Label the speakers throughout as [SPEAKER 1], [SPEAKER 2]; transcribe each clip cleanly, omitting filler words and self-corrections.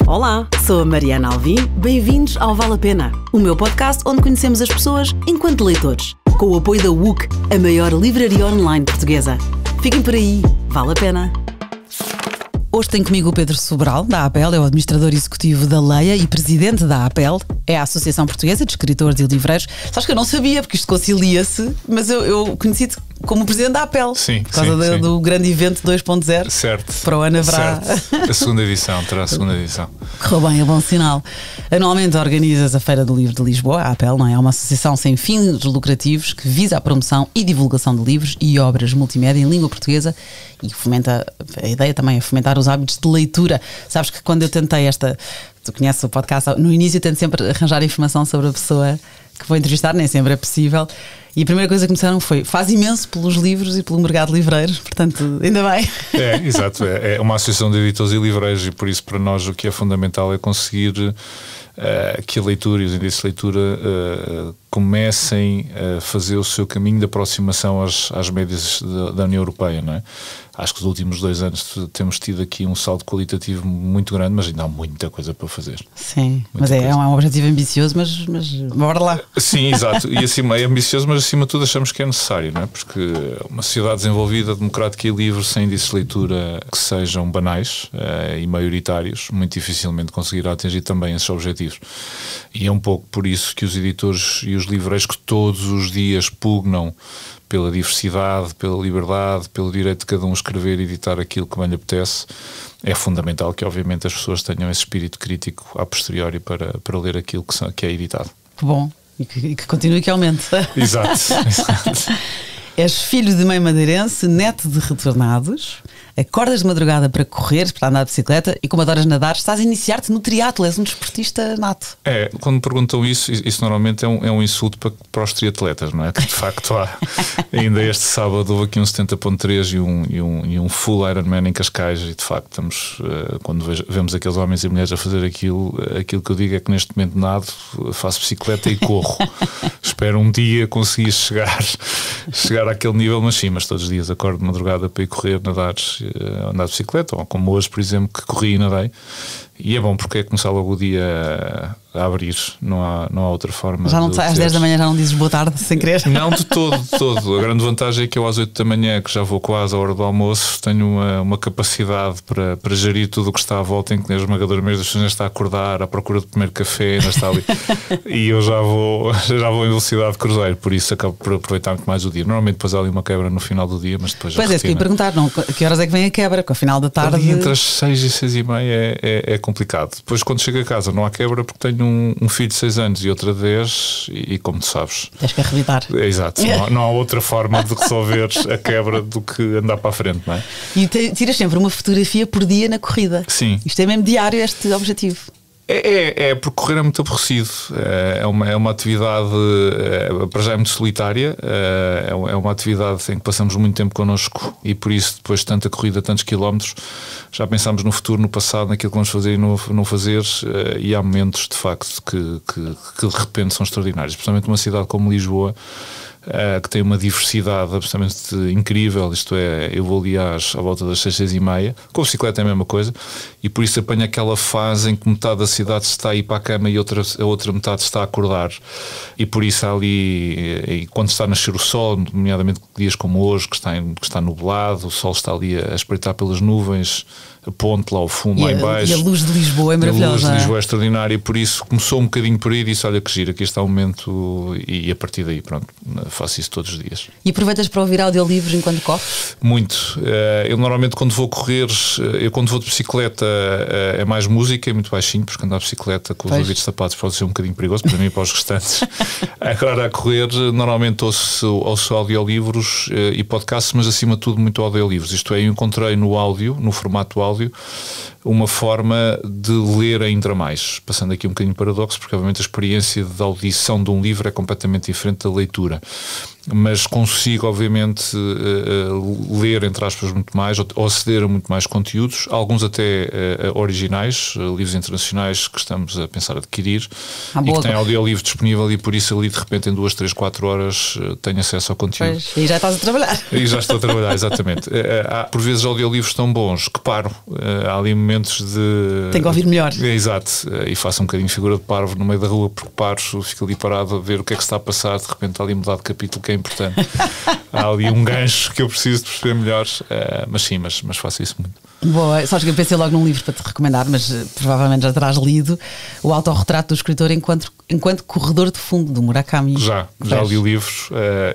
[SPEAKER 1] Olá, sou a Mariana Alvim, bem-vindos ao Vale a Pena, o meu podcast onde conhecemos as pessoas enquanto leitores, com o apoio da WUC, a maior livraria online portuguesa. Fiquem por aí, vale a pena. Hoje tem comigo o Pedro Sobral, da APEL, é o administrador executivo da Leia e presidente da APEL, é a Associação Portuguesa de Escritores e Livreiros. Sabes que eu não sabia, porque isto concilia-se, mas eu conheci-te como presidente da APEL.
[SPEAKER 2] Sim,
[SPEAKER 1] por causa do grande evento 2.0.
[SPEAKER 2] Certo.
[SPEAKER 1] Para o ano haverá.
[SPEAKER 2] Certo. A segunda edição, terá a segunda edição.
[SPEAKER 1] Correu bem, é bom sinal. Anualmente organizas a Feira do Livro de Lisboa, a APEL, não é? É uma associação sem fins lucrativos que visa a promoção e divulgação de livros e obras multimédia em língua portuguesa e fomenta, a ideia também é fomentar os hábitos de leitura. Sabes que quando eu tentei tu conheces o podcast, no início eu tento sempre arranjar informação sobre a pessoa que vou entrevistar, nem sempre é possível. E a primeira coisa que me disseram foi: faz imenso pelos livros e pelo mercado livreiro, portanto, ainda bem.
[SPEAKER 2] É, exato. É uma associação de editores e livreiros e por isso para nós o que é fundamental é conseguir que a leitura e os índices de leitura comecem a fazer o seu caminho de aproximação às médias da União Europeia, não é? Acho que os últimos 2 anos temos tido aqui um salto qualitativo muito grande, mas ainda há muita coisa para fazer.
[SPEAKER 1] Sim, mas é um objetivo ambicioso, mas bora lá.
[SPEAKER 2] Sim, exato. E assim, é ambicioso, mas acima de tudo achamos que é necessário, não é? Porque uma sociedade desenvolvida, democrática e livre, sem índices de leitura que sejam banais e maioritários, muito dificilmente conseguirá atingir também esses objetivos. E é um pouco por isso que os editores e os livreiros que todos os dias pugnam pela diversidade, pela liberdade, pelo direito de cada um escrever e editar aquilo que bem lhe apetece, é fundamental que obviamente as pessoas tenham esse espírito crítico a posteriori para ler aquilo que é editado.
[SPEAKER 1] Que bom, e que continue, que aumente.
[SPEAKER 2] Exato.
[SPEAKER 1] És filho de mãe madeirense, neto de retornados, acordas de madrugada para correr, para andar de bicicleta e como adoras nadar, estás a iniciar-te no triatlo, és um desportista nato.
[SPEAKER 2] Quando me perguntam isso normalmente é um insulto para os triatletas, não é? Que de facto há. Ainda este sábado houve aqui um 70.3 e um full Ironman em Cascais e de facto estamos, quando vemos aqueles homens e mulheres a fazer aquilo que eu digo é que neste momento nado, faço bicicleta e corro. Espero um dia conseguir chegar àquele nível, mas todos os dias acordo de madrugada para ir correr, nadar, andar de bicicleta, ou como hoje, por exemplo, que corri e nadei. E é bom porque é começar logo o dia a abrir, não há outra forma.
[SPEAKER 1] Já não sai às 10 da manhã, já não dizes boa tarde sem querer?
[SPEAKER 2] Não, de todo. A grande vantagem é que eu às 8 da manhã, que já vou quase à hora do almoço, tenho uma capacidade para gerir tudo o que está à volta, em que a esmagadora maioria das pessoas está a acordar à procura do primeiro café, ainda está ali. E eu já vou em velocidade de cruzeiro, por isso acabo por aproveitar muito mais o dia. Normalmente depois há ali uma quebra no final do dia, mas depois
[SPEAKER 1] Pois é, isso que eu ia perguntar, não, que horas é que vem a quebra? Com o final da tarde?
[SPEAKER 2] Ali entre as 6 e 6 e meia é complicado. Depois quando chego a casa não há quebra porque tenho um filho de 6 anos e outra de 10 e como tu sabes...
[SPEAKER 1] Tens que arrebitar.
[SPEAKER 2] Exato, não há outra forma de resolver a quebra do que andar para a frente, não é?
[SPEAKER 1] E tiras sempre uma fotografia por dia na corrida.
[SPEAKER 2] Sim.
[SPEAKER 1] Isto é mesmo diário, este objetivo?
[SPEAKER 2] Porque correr é muito aborrecido. É uma atividade, para já é muito solitária, é uma atividade em que passamos muito tempo connosco e por isso depois de tanta corrida, tantos quilómetros, já pensámos no futuro, no passado, naquilo que vamos fazer e não fazer, e há momentos de facto que de repente são extraordinários, principalmente numa cidade como Lisboa, que tem uma diversidade absolutamente incrível. Isto é, eu vou ali à volta das 6, 6 e meia, com a bicicleta é a mesma coisa, e por isso apanho aquela fase em que metade da cidade está a ir para a cama e a outra metade está a acordar, e por isso há ali, e quando está a nascer o sol, nomeadamente dias como hoje, que está nublado, o sol está ali a espreitar pelas nuvens, a ponte lá ao fundo, lá em baixo.
[SPEAKER 1] E a luz de Lisboa é maravilhosa.
[SPEAKER 2] A luz de Lisboa é extraordinária e por isso começou um bocadinho por aí e disse: olha que giro, aqui está o momento, e a partir daí, pronto, faço isso todos os dias.
[SPEAKER 1] E aproveitas para ouvir audiolivros enquanto corres?
[SPEAKER 2] Muito. Eu normalmente quando vou correr, quando vou de bicicleta é mais música, é muito baixinho, porque andar de bicicleta com os ouvidos tapados pode ser um bocadinho perigoso para mim e para os restantes. Agora a correr normalmente ouço audiolivros e podcasts, mas acima de tudo muito audiolivros. Isto é, eu encontrei no formato áudio, uma forma de ler ainda mais, passando aqui um bocadinho paradoxo, porque obviamente a experiência de audição de um livro é completamente diferente da leitura. mas consigo, obviamente, ler, entre aspas, muito mais, ou aceder a muito mais conteúdos, alguns até originais, livros internacionais que estamos a pensar adquirir, e que têm audiolivro disponível, e por isso ali, de repente, em 2, 3, 4 horas tenho acesso ao conteúdo.
[SPEAKER 1] Pois, e já estás a trabalhar.
[SPEAKER 2] E já estou a trabalhar, exatamente. Há, por vezes, audiolivros tão bons que paro. Há ali momentos de...
[SPEAKER 1] Tem que ouvir melhor.
[SPEAKER 2] Exato. E faço um bocadinho de figura de parvo no meio da rua, porque paro, fico ali parado a ver o que é que se está a passar, de repente está ali mudado de capítulo, que é importante. Há ali um gancho que eu preciso de perceber melhor, mas sim, mas faço isso muito.
[SPEAKER 1] Boa, só que eu pensei logo num livro para te recomendar, mas provavelmente já terás lido o autorretrato do escritor enquanto corredor de fundo, do Murakami.
[SPEAKER 2] Já li livros.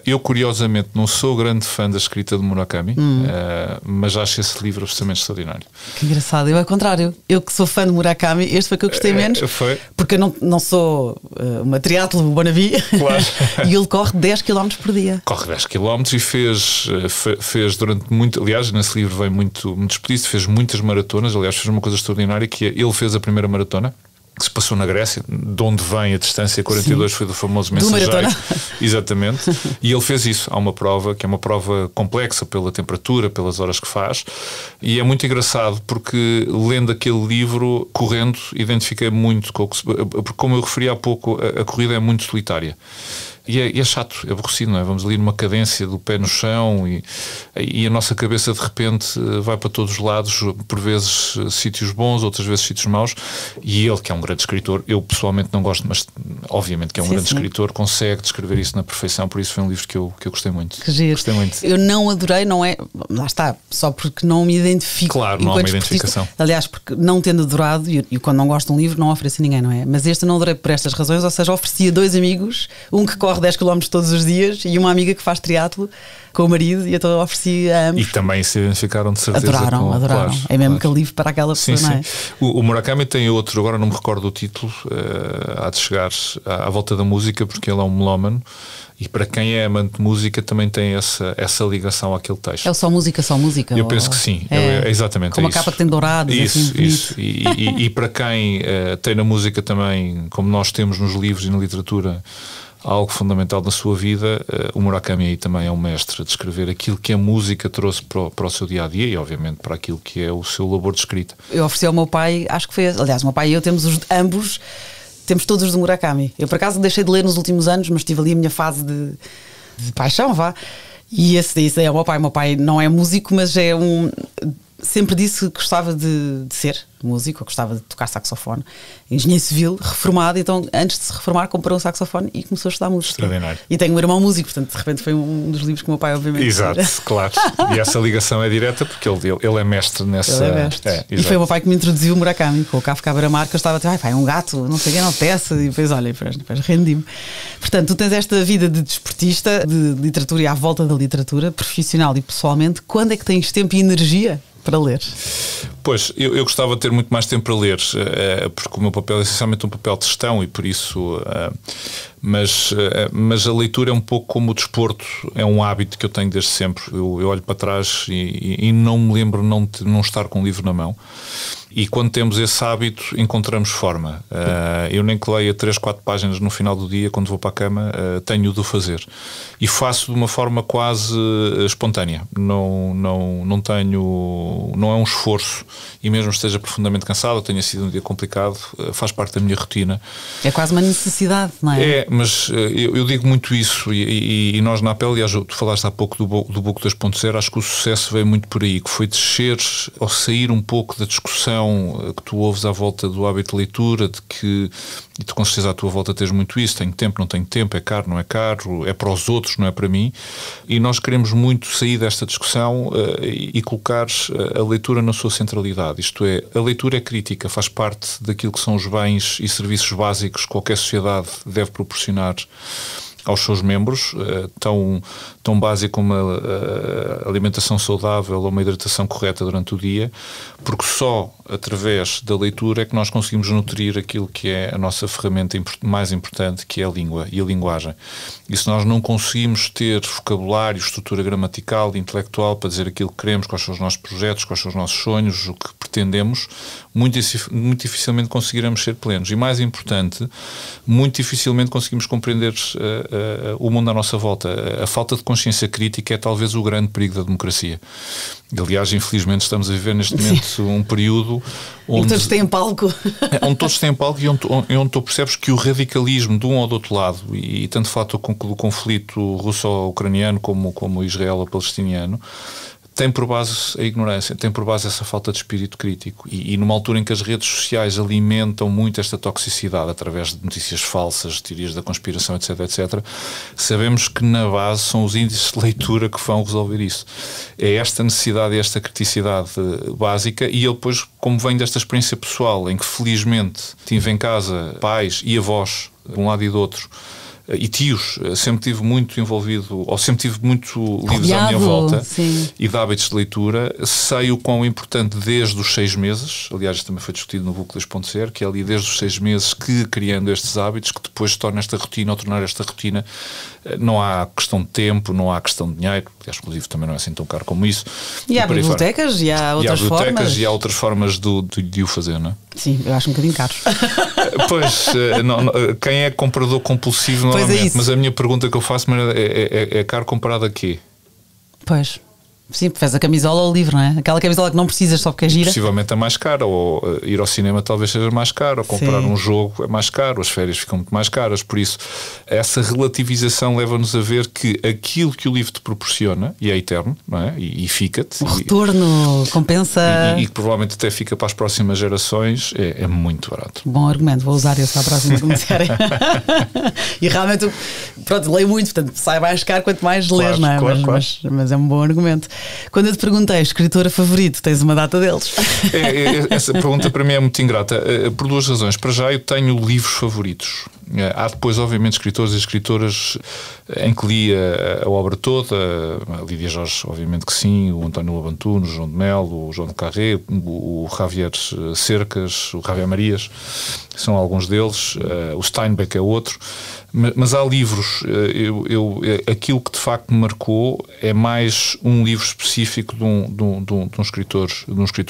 [SPEAKER 2] Eu, curiosamente, não sou grande fã da escrita de Murakami, mas acho esse livro absolutamente extraordinário.
[SPEAKER 1] Que engraçado. Eu, ao contrário, eu que sou fã de Murakami, este foi que eu gostei menos, porque eu não sou uma triatlo wannabe,
[SPEAKER 2] claro.
[SPEAKER 1] E ele corre 10 km por dia.
[SPEAKER 2] Corre 10 km e fez durante muito. Aliás, nesse livro vem muito explícito, fez muitas maratonas. Aliás, fez uma coisa extraordinária, que ele fez a primeira maratona, que se passou na Grécia, de onde vem a distância 42. Sim. Foi do famoso mensageiro. Exatamente. E ele fez isso. Há uma prova que é uma prova complexa pela temperatura, pelas horas que faz, e é muito engraçado porque, lendo aquele livro, correndo, identifiquei muito com o que, porque, como eu referi há pouco, a corrida é muito solitária. E é chato, é aborrecido, não é? Vamos ali numa cadência do pé no chão e a nossa cabeça de repente vai para todos os lados, por vezes sítios bons, outras vezes sítios maus, e ele, que é um grande escritor, eu pessoalmente não gosto, mas obviamente que é um grande escritor, consegue descrever isso na perfeição, por isso foi um livro que eu gostei muito.
[SPEAKER 1] Que giro.
[SPEAKER 2] Gostei muito.
[SPEAKER 1] Eu não adorei, não é? Lá está, só porque não me identifico.
[SPEAKER 2] Claro, não há uma identificação.
[SPEAKER 1] Aliás, porque não tendo adorado, e quando não gosto de um livro não ofereço a ninguém, não é? Mas este eu não adorei por estas razões, ou seja, oferecia 2 amigos, um que corre 10 km todos os dias e uma amiga que faz triatlo com o marido, e então eu ofereci a ambos.
[SPEAKER 2] E também se identificaram de certeza.
[SPEAKER 1] Adoraram.
[SPEAKER 2] Claro,
[SPEAKER 1] é mesmo que livro para aquela pessoa,
[SPEAKER 2] sim,
[SPEAKER 1] não é?
[SPEAKER 2] O Murakami tem outro, agora não me recordo o título, há de chegar à volta da música, porque ele é um melómano. E para quem é amante de música também tem essa ligação àquele texto.
[SPEAKER 1] É o Só Música?
[SPEAKER 2] Eu penso que sim, é exatamente
[SPEAKER 1] como a capa que tem dourado.
[SPEAKER 2] Isso,
[SPEAKER 1] assim,
[SPEAKER 2] isso. E para quem tem na música também, como nós temos nos livros e na literatura, algo fundamental na sua vida, o Murakami aí também é um mestre a descrever aquilo que a música trouxe para o seu dia-a-dia e obviamente para aquilo que é o seu labor de escrita. Eu
[SPEAKER 1] ofereci ao meu pai, acho que foi, aliás, o meu pai e eu temos ambos. Temos todos os do Murakami. Eu, por acaso, deixei de ler nos últimos anos, mas tive ali a minha fase de paixão, vá. E esse é o meu pai. O meu pai não é músico, mas é sempre disse que gostava de ser músico, gostava de tocar saxofone. Engenheiro civil, reformado, então antes de se reformar comprou um saxofone e começou a estudar música.
[SPEAKER 2] Extraordinário.
[SPEAKER 1] E tenho um irmão músico, portanto de repente foi um dos livros que o meu pai obviamente...
[SPEAKER 2] Exato, claro. E essa ligação é direta porque ele é mestre nessa...
[SPEAKER 1] Ele é mestre. E foi o meu pai que me introduziu o Murakami, com o Kafka Beira-Mar, que eu estava a dizer, pai, é um gato, não sei quem não tece, e depois olha, depois rendi-me. Portanto, tu tens esta vida de desportista, de literatura e à volta da literatura, profissional e pessoalmente. Quando é que tens tempo e energia para ler?
[SPEAKER 2] Pois, eu gostava de ter muito mais tempo para ler, porque o meu papel é essencialmente um papel de gestão e por isso... Mas a leitura é um pouco como o desporto, é um hábito que eu tenho desde sempre. Eu olho para trás e não me lembro não estar com o livro na mão. E quando temos esse hábito, encontramos forma. Eu nem que leia 3, 4 páginas no final do dia, quando vou para a cama, tenho de o fazer. E faço de uma forma quase espontânea. Não tenho... Não é um esforço. E mesmo esteja profundamente cansado, tenha sido um dia complicado, faz parte da minha rotina.
[SPEAKER 1] É quase uma necessidade, não é?
[SPEAKER 2] É, mas eu digo muito isso. E nós na APEL, aliás, tu falaste há pouco do Book 2.0, acho que o sucesso veio muito por aí, que foi descer ou sair um pouco da discussão que tu ouves à volta do hábito de leitura, de que, e tu com certeza à tua volta tens muito isso, tenho tempo, não tenho tempo, é caro, não é caro, é para os outros, não é para mim, e nós queremos muito sair desta discussão e colocar a leitura na sua centralidade, isto é, a leitura é crítica, faz parte daquilo que são os bens e serviços básicos que qualquer sociedade deve proporcionar aos seus membros, tão básico como a alimentação saudável ou uma hidratação correta durante o dia, porque só através da leitura é que nós conseguimos nutrir aquilo que é a nossa ferramenta mais importante, que é a língua e a linguagem. E se nós não conseguimos ter vocabulário, estrutura gramatical e intelectual para dizer aquilo que queremos, quais são os nossos projetos, quais são os nossos sonhos, o que pretendemos, muito dificilmente conseguiremos ser plenos. E mais importante, muito dificilmente conseguimos compreender o mundo à nossa volta. A falta de consciência crítica é talvez o grande perigo da democracia. Aliás, infelizmente estamos a viver neste momento um período onde
[SPEAKER 1] todos têm palco.
[SPEAKER 2] Onde todos têm palco e onde tu percebes que o radicalismo de um ou do outro lado, e tanto fato do conflito russo-ucraniano como o israelo-palestiniano, tem por base a ignorância, tem por base essa falta de espírito crítico. E numa altura em que as redes sociais alimentam muito esta toxicidade através de notícias falsas, teorias da conspiração, etc, etc, sabemos que na base são os índices de leitura que vão resolver isso. É esta necessidade e esta criticidade básica, e eu depois, como venho desta experiência pessoal, em que felizmente tive em casa pais e avós, de um lado e do outro, e tios, sempre tive muito envolvido, ou sempre tive muito livros à minha volta, sim, e de hábitos de leitura. Sei o quão importante desde os 6 meses, aliás, isto também foi discutido no book 2.0, que é ali desde os 6 meses que criando estes hábitos, que depois se torna esta rotina, ou tornar esta rotina, não há questão de tempo, não há questão de dinheiro, aliás, inclusive também não é assim tão caro como isso.
[SPEAKER 1] E há bibliotecas, e há outras formas.
[SPEAKER 2] E há outras formas de o fazer, não é?
[SPEAKER 1] Sim, eu acho um bocadinho caro.
[SPEAKER 2] Pois, quem é comprador compulsivo normalmente, mas a minha pergunta que eu faço é caro comparado a quê?
[SPEAKER 1] Pois, sim, fez a camisola ou o livro, não é? Aquela camisola que não precisas só porque é gira.
[SPEAKER 2] Possivelmente é mais caro, ou ir ao cinema talvez seja mais caro, ou comprar um jogo é mais caro, as férias ficam muito mais caras. Por isso, essa relativização leva-nos a ver que aquilo que o livro te proporciona, e é eterno, não é? E fica-te.
[SPEAKER 1] O retorno compensa.
[SPEAKER 2] E provavelmente até fica para as próximas gerações, é muito barato.
[SPEAKER 1] Bom argumento, vou usar esse para a próxima comerciária. E realmente, pronto, leio muito, portanto sai mais caro quanto mais lês, não é? Mas é um bom argumento. Quando eu te perguntei, escritora favorito, tens uma data deles?
[SPEAKER 2] Essa pergunta para mim é muito ingrata, por 2 razões. Para já, eu tenho livros favoritos. Há depois, obviamente, escritores e escritoras em que li a obra toda. A Lídia Jorge, obviamente que sim, o António Lobantuno, o João de Melo, o João de Carré, o Javier Cercas, o Javier Marias, são alguns deles. O Steinbeck é outro. Mas há livros, aquilo que de facto me marcou é mais um livro específico de um escritor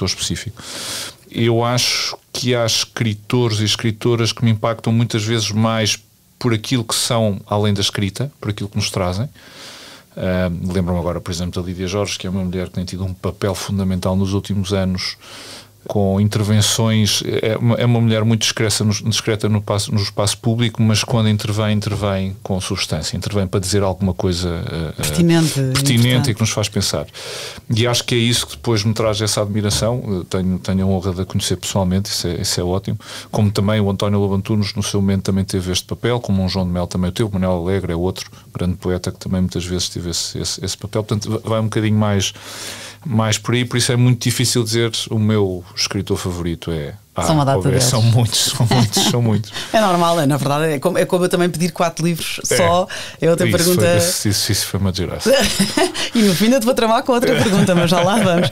[SPEAKER 2] específico. Eu acho que há escritores e escritoras que me impactam muitas vezes mais por aquilo que são, além da escrita, por aquilo que nos trazem. Lembro-me agora, por exemplo, da Lídia Jorge, que é uma mulher que tem tido um papel fundamental nos últimos anos, com intervenções. É uma mulher muito discreta no espaço público, mas quando intervém com substância, intervém para dizer alguma coisa pertinente e que nos faz pensar. E acho que é isso que depois me traz essa admiração. Tenho a honra de a conhecer pessoalmente, isso é ótimo. Como também o António Lobantunos, no seu momento, também teve este papel, como um João de Melo também teve, o Manuel Alegre é outro grande poeta que também muitas vezes teve esse papel. Portanto, vai um bocadinho mais por aí, por isso é muito difícil dizer o meu escritor favorito
[SPEAKER 1] são uma data deles.
[SPEAKER 2] São muitos.
[SPEAKER 1] É normal, na verdade, é como eu também pedir 4 livros só. É outra pergunta.
[SPEAKER 2] Isso foi uma desgraça.
[SPEAKER 1] E no fim ainda te vou tramar com outra pergunta, mas já lá vamos.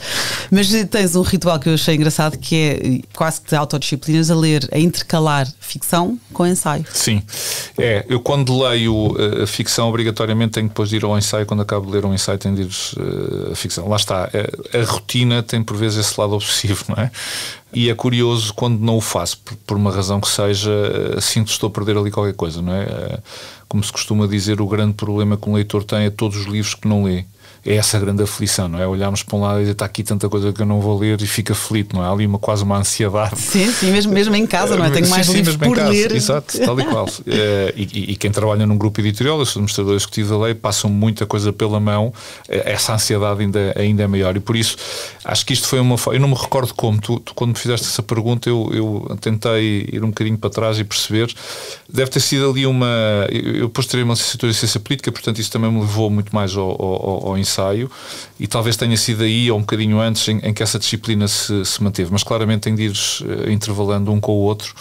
[SPEAKER 1] Mas tens um ritual que eu achei engraçado, que é quase que de autodisciplinas, a intercalar ficção com ensaio.
[SPEAKER 2] Sim, eu quando leio a ficção obrigatoriamente tenho que depois de ir ao ensaio. Quando acabo de ler um ensaio tenho de ir a ficção. Lá está, a rotina tem por vezes esse lado obsessivo, não é? E é curioso quando não o faço, por uma razão que seja, sinto que estou a perder ali qualquer coisa, não é? Como se costuma dizer, o grande problema que um leitor tem é todos os livros que não lê. É essa grande aflição, não é? Olharmos para um lado e dizer, está aqui tanta coisa que eu não vou ler, e fica aflito, não é? Há ali quase uma ansiedade.
[SPEAKER 1] Sim, mesmo em casa, não é? Tenho mais livros por ler.
[SPEAKER 2] Exato, tal e qual. E quem trabalha num grupo editorial, eu sou administrador executivo da lei, passam muita coisa pela mão, essa ansiedade ainda é maior. E por isso, acho que isto foi eu não me recordo como, tu quando me fizeste essa pergunta, eu tentei ir um bocadinho para trás e perceber. Deve ter sido ali eu depois terei uma licenciatura em ciência política, portanto isso também me levou muito mais ao ensaio, e talvez tenha sido aí ou um bocadinho antes em que essa disciplina se manteve, mas claramente tem de ir intervalando um com o outro.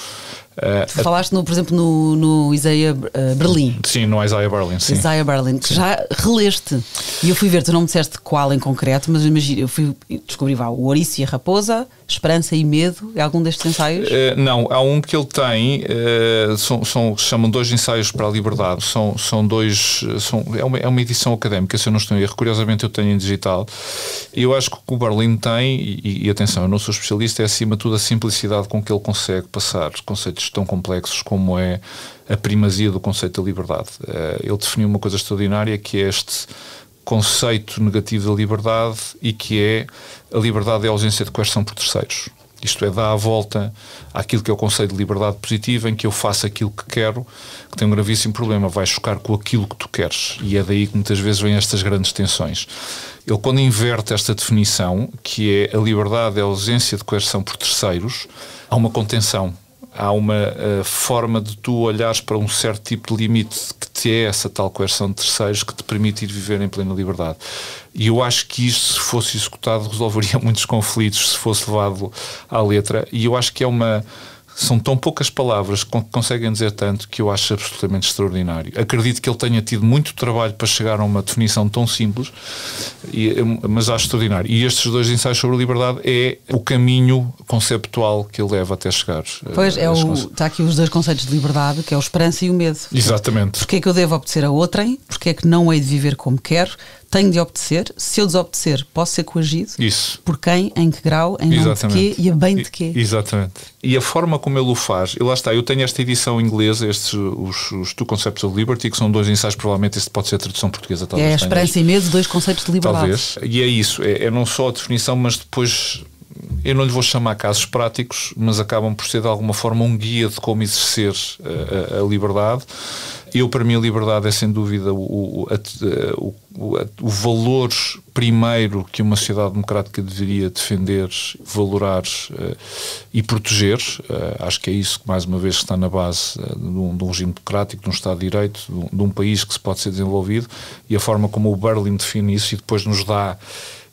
[SPEAKER 1] Tu falaste, por exemplo, no Isaiah Berlin.
[SPEAKER 2] Sim, no Isaiah Berlin, sim.
[SPEAKER 1] Isaiah Berlin, que já releste. E eu fui ver, tu não me disseste qual em concreto, mas imagina, eu descobri o Ouriço e a Raposa, Esperança e Medo. É algum destes ensaios?
[SPEAKER 2] Não, há um que ele tem, chamam 2 ensaios para a liberdade. São dois. É uma edição académica, se eu não estou em erro. Curiosamente, eu tenho em digital. E eu acho que o Berlin tem, e atenção, eu não sou especialista, é acima de tudo a simplicidade com que ele consegue passar conceitos conceitos tão complexos como é a primazia do conceito da liberdade. Ele definiu uma coisa extraordinária, que é este conceito negativo da liberdade, e que é: a liberdade é a ausência de coerção por terceiros. Isto é, dá a volta àquilo que é o conceito de liberdade positiva, em que eu faço aquilo que quero, que tem um gravíssimo problema, vai chocar com aquilo que tu queres. E é daí que muitas vezes vêm estas grandes tensões. Ele, quando inverte esta definição, que é: a liberdade é a ausência de coerção por terceiros, há uma contenção. Há uma forma de tu olhares para um certo tipo de limite que te é essa tal coerção de terceiros, que te permite ir viver em plena liberdade. E eu acho que isto, se fosse executado, resolveria muitos conflitos, se fosse levado à letra. E eu acho que são tão poucas palavras que conseguem dizer tanto, que eu acho absolutamente extraordinário. Acredito que ele tenha tido muito trabalho para chegar a uma definição tão simples, mas acho extraordinário. E estes 2 ensaios sobre a liberdade é o caminho conceptual que ele leva até chegar.
[SPEAKER 1] Pois, está aqui os 2 conceitos de liberdade, que é o esperança e o medo.
[SPEAKER 2] Exatamente.
[SPEAKER 1] Porque é que eu devo obedecer a outrem? Porque é que não hei de viver como quero? Tenho de obedecer. Se eu desobedecer, posso ser coagido.
[SPEAKER 2] Isso.
[SPEAKER 1] Por quem? Em que grau? Em nome de quê? E a bem de quê?
[SPEAKER 2] Exatamente. E a forma como ele o faz, e lá está, eu tenho esta edição inglesa, os Two Concepts of Liberty, que são 2 ensaios, provavelmente este pode ser a tradução portuguesa. Talvez
[SPEAKER 1] é a esperança e medo, 2 conceitos de liberdade.
[SPEAKER 2] Talvez. E é isso, é não só a definição, mas depois, eu não lhe vou chamar casos práticos, mas acabam por ser de alguma forma um guia de como exercer a liberdade. Para mim, a liberdade é sem dúvida o valor primeiro que uma sociedade democrática deveria defender, valorar e proteger. Acho que é isso que, mais uma vez, está na base de um regime democrático, de um Estado de Direito, de um país que se pode ser desenvolvido, e a forma como o Berlin define isso e depois nos dá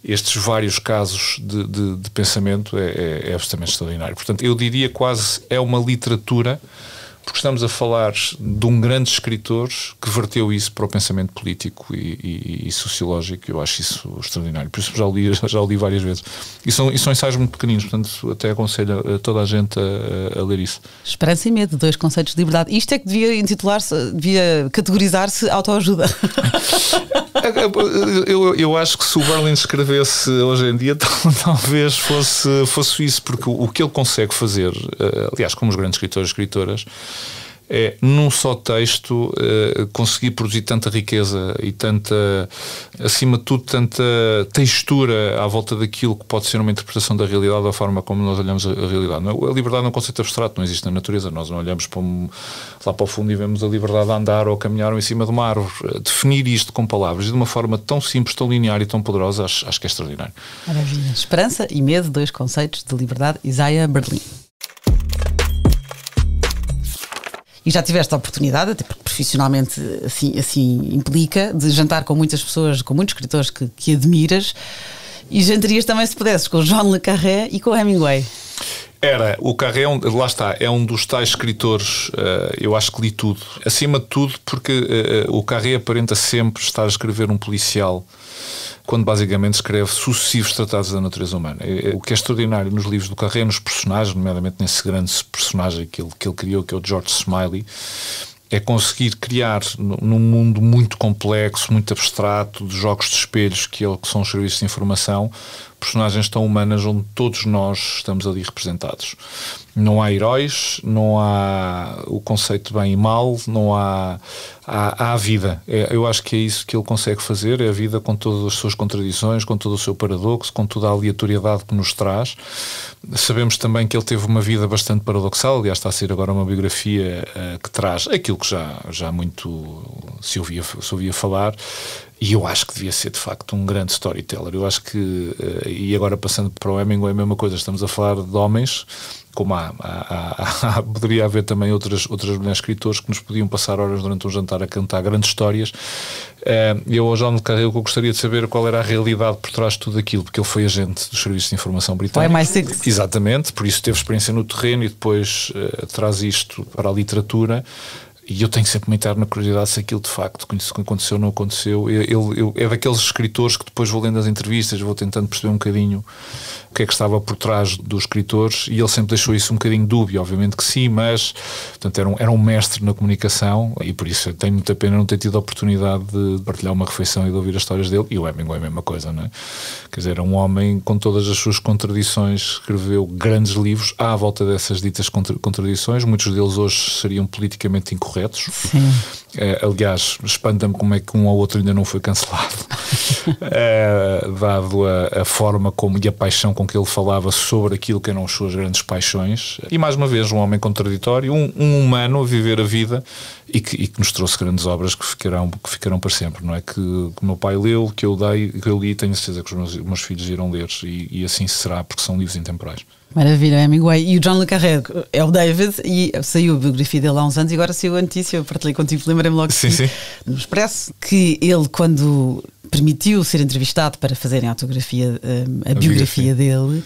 [SPEAKER 2] estes vários casos de pensamento é absolutamente extraordinário. Portanto, eu diria quase é uma literatura, porque estamos a falar de um grande escritor que verteu isso para o pensamento político e sociológico. Eu acho isso extraordinário. Por isso já o li várias vezes. E são ensaios muito pequeninos, portanto até aconselho a toda a gente a ler isso.
[SPEAKER 1] Esperança e medo, 2 conceitos de liberdade. Isto é que devia devia categorizar-se autoajuda.
[SPEAKER 2] Eu acho que se o Berlin escrevesse hoje em dia, talvez fosse isso, porque o que ele consegue fazer, aliás, como os grandes escritores e escritoras, é, num só texto, conseguir produzir tanta riqueza e tanta, acima de tudo, tanta textura à volta daquilo que pode ser uma interpretação da realidade, da forma como nós olhamos a realidade. A liberdade é um conceito abstrato, não existe na natureza. Nós não olhamos lá para o fundo e vemos a liberdade a andar ou a caminhar ou em cima de uma árvore. Definir isto com palavras de uma forma tão simples, tão linear e tão poderosa, acho que é extraordinário.
[SPEAKER 1] Maravilha. Esperança e medo, 2 conceitos de liberdade. Isaiah Berlin. E já tiveste a oportunidade, até porque profissionalmente assim implica, de jantar com muitas pessoas, com muitos escritores que admiras, e jantarias também, se pudesses, com John le Carré e com Hemingway.
[SPEAKER 2] O Carré, lá está, é um dos tais escritores, eu acho que li tudo. Acima de tudo, porque o Carré aparenta sempre estar a escrever um policial, quando basicamente escreve sucessivos tratados da natureza humana. O que é extraordinário nos livros do Carré, nos personagens, nomeadamente nesse grande personagem que ele criou, que é o George Smiley, é conseguir criar num mundo muito complexo, muito abstrato, de jogos de espelhos que são os serviços de informação, personagens tão humanas onde todos nós estamos ali representados. Não há heróis, não há o conceito de bem e mal, não há a vida. Eu acho que é isso que ele consegue fazer, é a vida com todas as suas contradições, com todo o seu paradoxo, com toda a aleatoriedade que nos traz. Sabemos também que ele teve uma vida bastante paradoxal, aliás está a ser agora uma biografia que traz aquilo que já muito se ouvia falar. E eu acho que devia ser, de facto, um grande storyteller. Eu acho que, e agora passando para o Hemingway, a mesma coisa, estamos a falar de homens, como poderia haver também outras mulheres escritores que nos podiam passar horas durante um jantar a cantar grandes histórias. Eu, ao John le Carré, eu gostaria de saber qual era a realidade por trás de tudo aquilo, porque ele foi agente dos serviços de informação britânicos.
[SPEAKER 1] MI6.
[SPEAKER 2] Exatamente, por isso teve experiência no terreno e depois traz isto para a literatura. E eu tenho sempre uma eterna curiosidade se aquilo de facto aconteceu ou não aconteceu. Ele é daqueles escritores que depois vou lendo as entrevistas, vou tentando perceber um bocadinho o que é que estava por trás dos escritores, e ele sempre deixou isso um bocadinho dúbio. Obviamente que sim, mas portanto, era um mestre na comunicação, e por isso tenho muita pena não ter tido a oportunidade de partilhar uma refeição e de ouvir as histórias dele. E o Hemingway é a mesma coisa, não é? Quer dizer, era um homem com todas as suas contradições, escreveu grandes livros à volta dessas ditas contradições. Muitos deles hoje seriam politicamente incorretos.
[SPEAKER 1] Sim.
[SPEAKER 2] Aliás, espanta-me como é que um ou outro ainda não foi cancelado, dado a forma como e a paixão com que ele falava sobre aquilo que eram as suas grandes paixões. E mais uma vez, um homem contraditório, um humano a viver a vida, e que nos trouxe grandes obras que ficarão para sempre, não é? Que o meu pai leu, que eu li, e tenho certeza que os meus filhos irão ler, e assim será, porque são livros intemporais.
[SPEAKER 1] Maravilha, Hemingway. E o John le Carré é o David, e saiu a biografia dele há uns anos, e agora saiu a notícia, eu partilhei contigo, lembrei-me logo no Expresso, que ele, quando permitiu ser entrevistado para fazerem a biografia dele,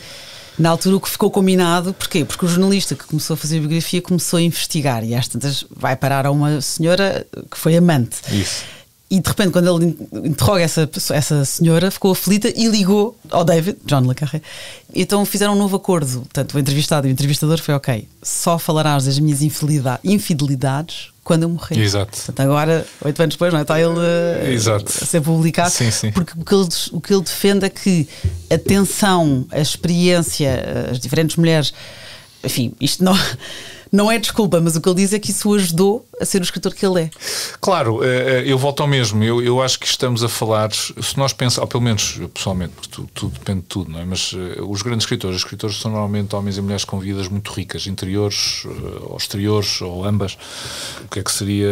[SPEAKER 1] na altura o que ficou combinado, porquê? Porque o jornalista que começou a fazer a biografia começou a investigar, e às tantas vai parar a uma senhora que foi amante.
[SPEAKER 2] Isso.
[SPEAKER 1] E de repente, quando ele interroga essa senhora, ficou aflita e ligou ao David, John le Carré. Então fizeram um novo acordo. Portanto, o entrevistado e o entrevistador foi: ok, só falarás das minhas infidelidades quando eu morrer.
[SPEAKER 2] Exato.
[SPEAKER 1] Portanto, agora, 8 anos depois, não é? Está ele a ser publicado.
[SPEAKER 2] Sim, sim.
[SPEAKER 1] Porque o que ele defende é que a tensão, a experiência, as diferentes mulheres, enfim, isto não é desculpa, mas o que ele diz é que isso o ajudou a ser o escritor que ele é.
[SPEAKER 2] Claro, eu volto ao mesmo. Eu acho que estamos a falar, se nós pensamos, ou pelo menos pessoalmente, porque tudo depende de tudo, não é? Mas os grandes escritores são normalmente homens e mulheres com vidas muito ricas, interiores ou exteriores, ou ambas. O que é que seria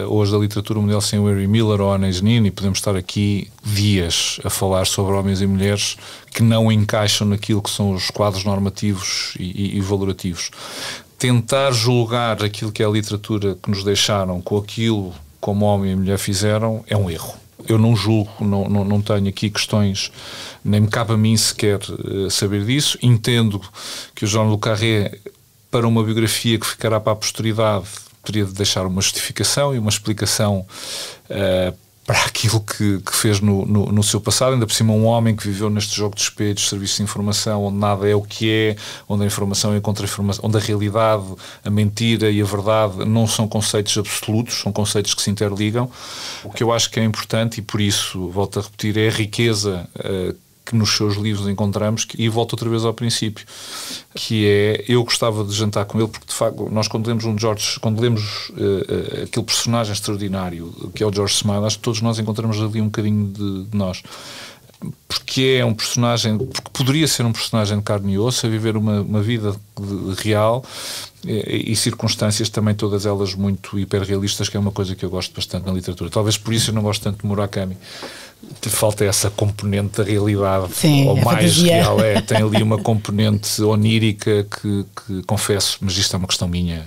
[SPEAKER 2] hoje da literatura mundial sem o Henry Miller ou a Anne Nin? E podemos estar aqui dias a falar sobre homens e mulheres que não encaixam naquilo que são os quadros normativos e valorativos. Tentar julgar aquilo que é a literatura que nos deixaram com aquilo como homem e mulher fizeram é um erro. Eu não julgo, não tenho aqui questões, nem me cabe a mim sequer saber disso. Entendo que o John le Carré, para uma biografia que ficará para a posteridade, teria de deixar uma justificação e uma explicação para aquilo que fez no seu passado. Ainda por cima, um homem que viveu neste jogo de espelhos, serviço de informação, onde nada é o que é, onde a informação encontra informação, onde a realidade, a mentira e a verdade não são conceitos absolutos, são conceitos que se interligam. O que eu acho que é importante, e por isso, volto a repetir, é a riqueza que nos seus livros encontramos, e volto outra vez ao princípio, que é, eu gostava de jantar com ele, porque de facto nós quando lemos aquele personagem extraordinário que é o George Smile, acho que todos nós encontramos ali um bocadinho de nós, porque é um personagem, porque poderia ser um personagem de carne e osso, a viver uma vida real e circunstâncias também todas elas muito hiperrealistas, que é uma coisa que eu gosto bastante na literatura. Talvez por isso eu não gosto tanto de Murakami. Falta essa componente da realidade.
[SPEAKER 1] Sim,
[SPEAKER 2] ou mais real, tem ali uma componente onírica que confesso, mas isto é uma questão minha,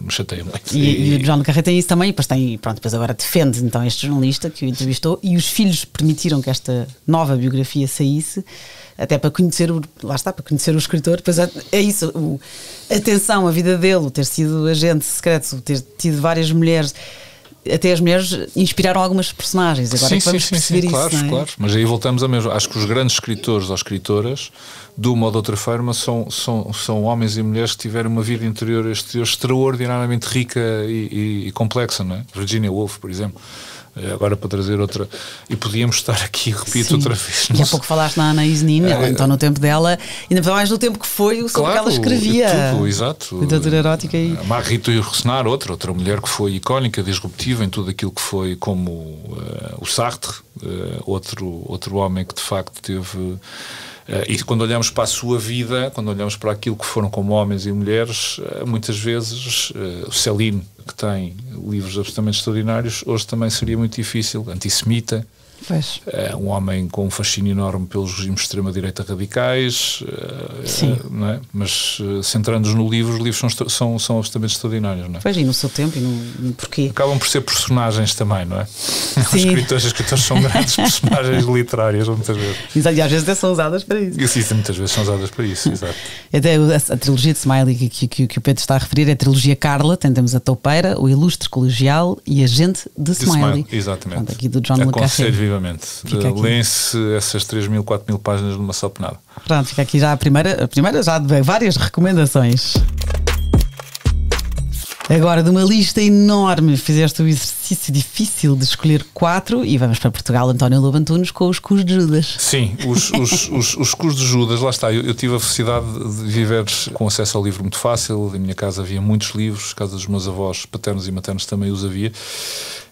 [SPEAKER 2] me chateia muito.
[SPEAKER 1] E o John le Carré tem isso também, depois agora defende então este jornalista que o entrevistou, e os filhos permitiram que esta nova biografia saísse, até para conhecer para conhecer o escritor. Pois é isso, atenção, a vida dele, o ter sido agente secreto, o ter tido várias mulheres. Até as mulheres inspiraram algumas personagens. Agora é que vamos perceber isso,
[SPEAKER 2] claro,
[SPEAKER 1] não é?
[SPEAKER 2] Claro. Mas aí voltamos a mesmo. Acho que os grandes escritores ou escritoras, de uma ou de outra forma, são homens e mulheres que tiveram uma vida interior e exterior extraordinariamente rica e complexa, não é? Virginia Woolf, por exemplo. Agora para trazer outra, e podíamos estar aqui, repito, outra vez.
[SPEAKER 1] E há pouco falaste na Anne Nin, então no tempo dela, ainda mais no tempo que foi o sobre que ela escrevia.
[SPEAKER 2] Tudo, exato.
[SPEAKER 1] Literatura erótica e...
[SPEAKER 2] Marguerite Yourcenar, outra mulher que foi icónica, disruptiva em tudo aquilo que foi, como o Sartre, outro homem que de facto teve... e quando olhamos para a sua vida, quando olhamos para aquilo que foram como homens e mulheres, muitas vezes o Céline, que tem livros absolutamente extraordinários, hoje também seria muito difícil, antissemita,
[SPEAKER 1] Pois.
[SPEAKER 2] Um homem com um fascínio enorme pelos regimes de extrema-direita radicais, não é? Mas centrando-nos no livro, os livros são absolutamente extraordinários, não é?
[SPEAKER 1] Pois, e no seu tempo, e no porquê.
[SPEAKER 2] Acabam por ser personagens também, não é?
[SPEAKER 1] Sim.
[SPEAKER 2] Os escritores são grandes personagens literárias, muitas vezes.
[SPEAKER 1] E às vezes até são usadas para isso.
[SPEAKER 2] Sim, muitas vezes são usadas para isso, exato.
[SPEAKER 1] Até a trilogia de Smiley que o Pedro está a referir é a trilogia Carla. Temos a Toupeira, o Ilustre Colegial e a Gente de Smiley.
[SPEAKER 2] Exatamente.
[SPEAKER 1] Pronto, aqui do John Le Carré.
[SPEAKER 2] Aconselho vivamente. Lêem-se essas 3.000, 4.000 páginas numa só penada.
[SPEAKER 1] Pronto, fica aqui já a primeira já de várias recomendações. Agora, de uma lista enorme, fizeste o exercício difícil de escolher 4 e vamos para Portugal, António Lobo Antunes, com os Cus de Judas.
[SPEAKER 2] Sim, os Cus de Judas, lá está. Eu tive a felicidade de viver com acesso ao livro muito fácil. Em minha casa havia muitos livros, casa dos meus avós paternos e maternos também os havia.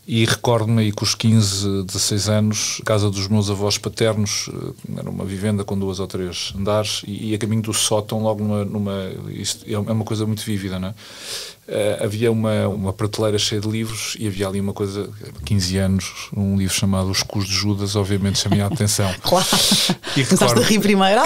[SPEAKER 2] E recordo-me aí que os 15, 16 anos, a casa dos meus avós paternos era uma vivenda com 2 ou 3 andares e a caminho do sótão, logo isto é uma coisa muito vívida, não é? Havia uma prateleira cheia de livros e havia ali uma coisa, 15 anos, um livro chamado Os Cus de Judas, obviamente chamei a atenção.
[SPEAKER 1] Claro,
[SPEAKER 2] e
[SPEAKER 1] começaste a rir primeiro.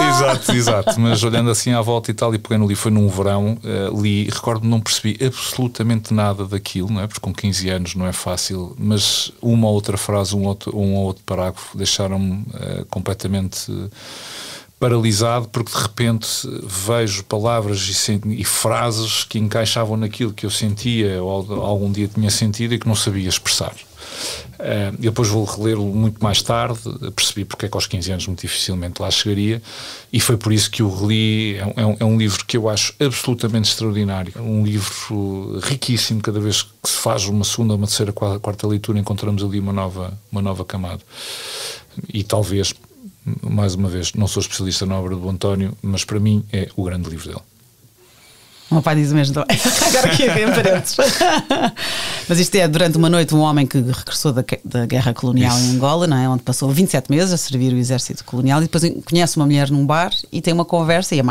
[SPEAKER 2] Exato, mas olhando assim à volta e tal, e peguei no livro, foi num verão, li, recordo-me, não percebi absolutamente nada daquilo, não é? Porque com 15 anos não é fácil, mas uma ou outra frase, um ou outro parágrafo deixaram-me completamente paralisado, porque de repente vejo palavras e frases que encaixavam naquilo que eu sentia ou algum dia tinha sentido e que não sabia expressar. E depois vou relê-lo muito mais tarde, percebi porque é que aos 15 anos muito dificilmente lá chegaria, e foi por isso que o reli. É um livro que eu acho absolutamente extraordinário, um livro riquíssimo. Cada vez que se faz uma segunda, uma terceira, quarta leitura, encontramos ali uma nova camada. E talvez, mais uma vez, não sou especialista na obra do António, mas para mim é o grande livro dele.
[SPEAKER 1] O meu pai diz o mesmo também. Agora aqui em parentes. Mas isto é durante uma noite um homem que regressou da guerra colonial em Angola, não é? Onde passou 27 meses a servir o exército colonial, e depois conhece uma mulher num bar e tem uma conversa, e é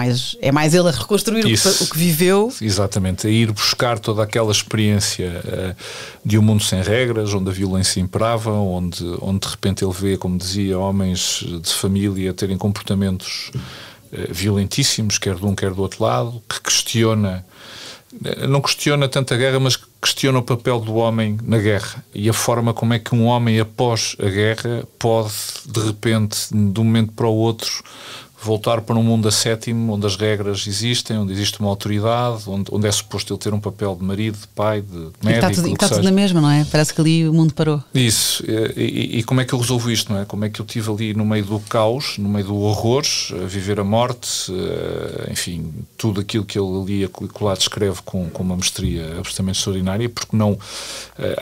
[SPEAKER 1] mais ele a reconstruir o que viveu.
[SPEAKER 2] Exatamente, a ir buscar toda aquela experiência de um mundo sem regras, onde a violência imperava, onde de repente ele vê, como dizia, homens de família terem comportamentos violentíssimos, quer de um quer do outro lado, que não questiona tanto a guerra, mas questiona o papel do homem na guerra e a forma como é que um homem após a guerra pode de repente, de um momento para o outro, voltar para um mundo ascétimo, onde as regras existem, onde existe uma autoridade, onde é suposto ele ter um papel de marido, de pai, de médico.
[SPEAKER 1] E está tudo na mesma, não é? Parece que ali o mundo parou.
[SPEAKER 2] Isso. E como é que eu resolvo isto, não é? Como é que eu estive ali no meio do caos, no meio do horror, a viver a morte, enfim, tudo aquilo que ele ali lá descreve com uma mestria absolutamente extraordinária, porque não,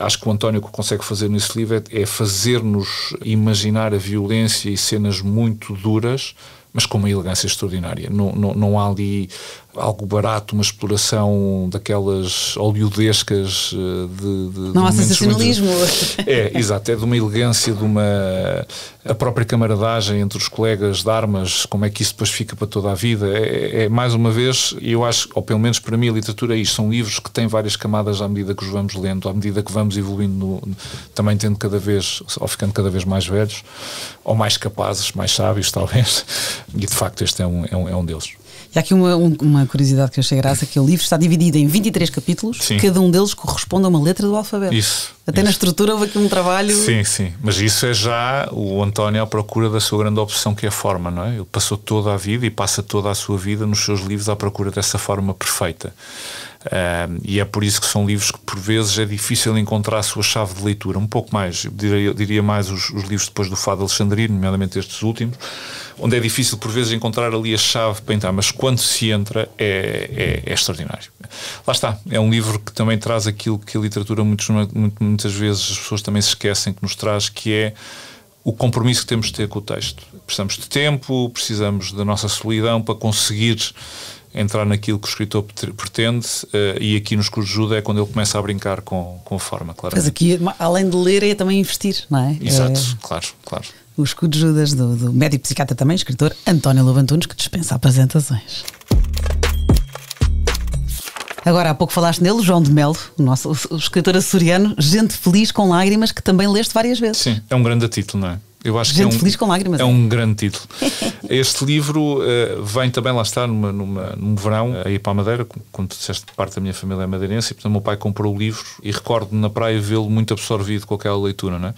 [SPEAKER 2] acho que o António, o que consegue fazer nesse livro é fazer-nos imaginar a violência e cenas muito duras, mas com uma elegância extraordinária. Não há ali algo barato, uma exploração daquelas oleodescas
[SPEAKER 1] não há sensacionalismo.
[SPEAKER 2] Exato, é de uma elegância, a própria camaradagem entre os colegas de armas, como é que isso depois fica para toda a vida. Mais uma vez, eu acho, ou pelo menos para mim a literatura é isto, são livros que têm várias camadas à medida que os vamos lendo, à medida que vamos evoluindo, também tendo cada vez, ou ficando cada vez mais velhos, ou mais capazes, mais sábios talvez, e de facto este é um deles.
[SPEAKER 1] E há aqui uma curiosidade que eu achei graça, que o livro está dividido em 23 capítulos. Sim. Cada um deles corresponde a uma letra do alfabeto. Até na estrutura houve aqui um trabalho...
[SPEAKER 2] Sim, mas isso é já o António à procura da sua grande obsessão, que é a forma, não é? Ele passou toda a vida e passa toda a sua vida nos seus livros à procura dessa forma perfeita. E é por isso que são livros que por vezes é difícil encontrar a sua chave de leitura, um pouco mais, eu diria mais os livros depois do Fado Alexandrino, nomeadamente estes últimos, onde é difícil por vezes encontrar ali a chave para entrar, mas quando se entra é extraordinário. Lá está, é um livro que também traz aquilo que a literatura muitas vezes as pessoas também se esquecem que nos traz, que é o compromisso que temos de ter com o texto. Precisamos de tempo, precisamos da nossa solidão para conseguir entrar naquilo que o escritor pretende, e aqui nos Cus de Judas é quando ele começa a brincar com a forma, claro.
[SPEAKER 1] Mas aqui, além de ler, é também investir, não é?
[SPEAKER 2] Exato, claro.
[SPEAKER 1] Os Cus de Judas do médico psiquiatra também, escritor António Lobo Antunes, que dispensa apresentações. Agora, há pouco falaste nele, João de Melo, o escritor açoriano, Gente Feliz com Lágrimas, que também leste várias vezes.
[SPEAKER 2] Sim, é um grande título, não é? Eu acho
[SPEAKER 1] Gente
[SPEAKER 2] que
[SPEAKER 1] Feliz com Lágrimas.
[SPEAKER 2] É um grande título. Este livro vem também, lá está, num verão, a ir para a Madeira, como tu disseste, parte da minha família é madeirense, e portanto o meu pai comprou o livro e recordo-me na praia vê-lo muito absorvido com aquela leitura, não é?